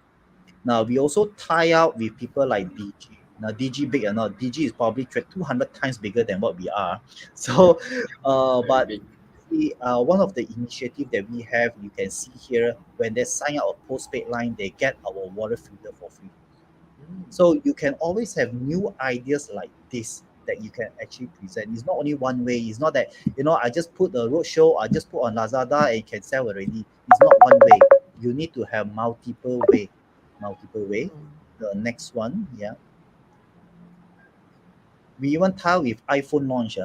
Now we also tie up with people like DG. Now DG big or not, DG is probably 200 times bigger than what we are. So, Yep. Very but big. see, one of the initiative that we have, you can see here, when they sign up a postpaid line, they get our water filter for free. Mm. So you can always have new ideas like this that you can actually present. It's not only one way. It's not that I just put a roadshow, I just put on Lazada and it can sell already. It's not one way. You need to have multiple way. Mm. The next one, yeah. We even tie with iPhone launch.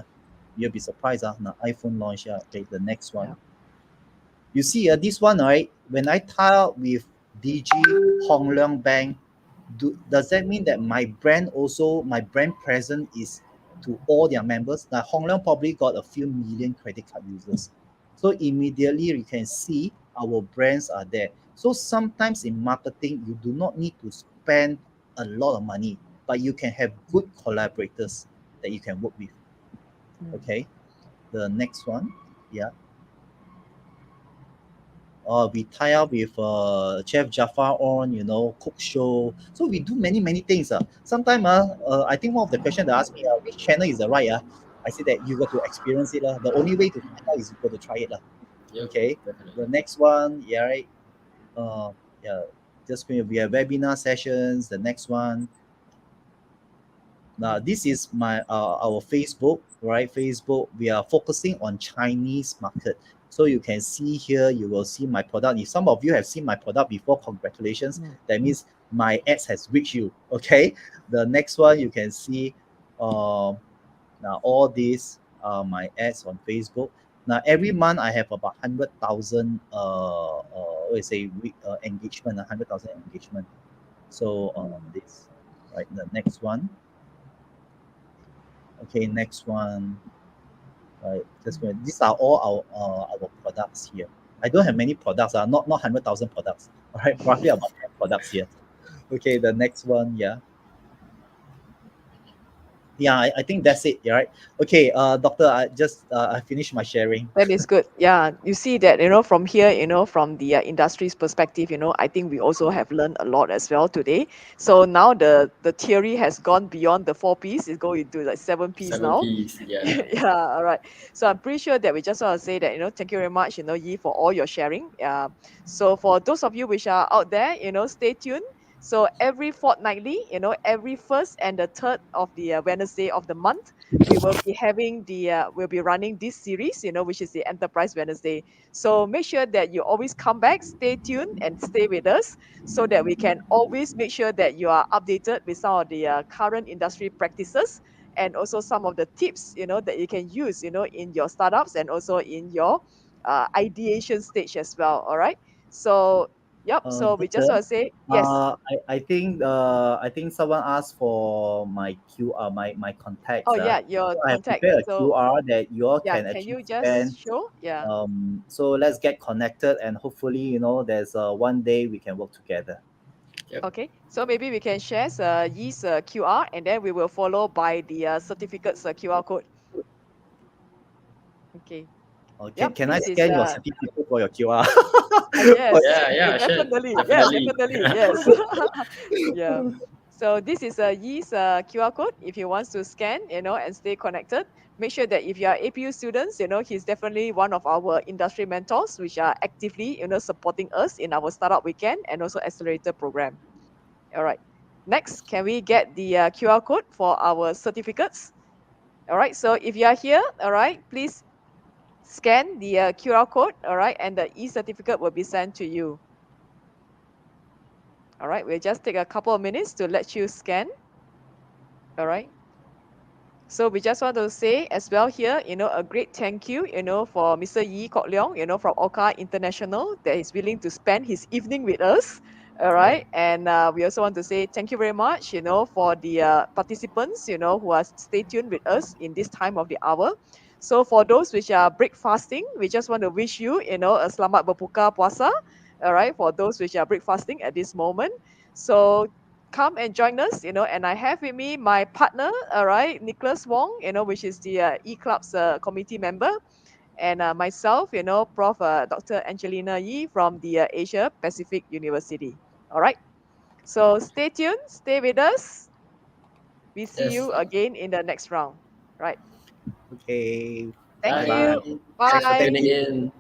You'll be surprised. Now iPhone launch. Okay, the next one. Yeah. You see, this one, right? When I tie up with DG Hong Leong Bank, does that mean that my brand presence is to all their members? Now, Hong Leong probably got a few million credit card users. So immediately you can see our brands are there. So sometimes in marketing, you do not need to spend a lot of money, but you can have good collaborators that you can work with. Mm. Okay. The next one. Yeah. We tie up with Chef Jafar on, cook show. So we do many, many things. Sometimes I think one of the questions they ask me, which channel is the right? I say that you got to experience it. The only way to find out is you got to try it. Yep. Okay. The Definitely. next one, yeah, right? Yeah, just we have webinar sessions. The next one, now, this is our Facebook, right? Facebook, we are focusing on Chinese market. So you can see here, you will see my product. If some of you have seen my product before, congratulations. Mm. That means my ads has reached you. Okay. The next one you can see, um, now all these are my ads on Facebook. Now every month I have about 100,000 what you say engagement, 100,000 engagement. So Mm. this, right? The next one. Okay, next one. Right, Mm. these are all our products here. I don't have many products. Not 100,000 products. All right, roughly about 10 products here. Okay, the next one. Yeah, yeah. I think that's it. Yeah, right. Okay, doctor. I finished my sharing. That is good. Yeah, you see that, from here, from the industry's perspective, I think we also have learned a lot as well today. So now the theory has gone beyond the four P's. It's going into like seven P's Seven now. P's. Yeah. Yeah, all right. So I'm pretty sure that we just want to say that, thank you very much, Yi, for all your sharing. So for those of you which are out there, stay tuned. So every fortnightly, every first and the third of the Wednesday of the month, we will be having we'll be running this series, which is the Enterprise Wednesday. So make sure that you always come back, stay tuned, and stay with us so that we can always make sure that you are updated with some of the current industry practices and also some of the tips, that you can use, in your startups and also in your ideation stage as well. All right. So, yep. So we just Doctor, want to say yes. I think someone asked for my QR, my Oh contacts. yeah, So your I have contact. prepared a So QR that you all yeah, can can actually you scan. just show? Yeah. So let's get connected and hopefully, there's one day we can work together. Yep. Okay, so maybe we can share Yee's QR, and then we will follow by the certificates QR code. Okay. Yep, Can I this is scan your certificate for your QR? yes, Yeah, yeah, sure, definitely. Yeah, definitely. definitely. Yes. Yeah. So this is Yee's QR code. If he wants to scan, and stay connected, make sure that if you are APU students, he's definitely one of our industry mentors, which are actively, supporting us in our startup weekend and also accelerator program. All right. Next, can we get the QR code for our certificates? All right. So if you are here, all right, please scan the QR code. All right, and the e-certificate will be sent to you. All right. We'll just take a couple of minutes to let you scan. All right. So we just want to say as well here, a great thank you, for Mr. Yee Kok Loong, from Oka International that is willing to spend his evening with us. All Right. right. And we also want to say thank you very much, for the participants, who are stay tuned with us in this time of the hour. So for those which are break fasting, we just want to wish you, a selamat berbuka puasa. All right. For those which are break fasting at this moment. So come and join us, and I have with me my partner, all right, Nicholas Wong, which is the E-Club's committee member, and myself, Prof. Dr. Angelina Yee from the Asia Pacific University. All right. So stay tuned, stay with us. We see Yes. you again in the next round. Right. Okay. Bye Thank Bye. bye. you. Thanks for Bye. tuning in.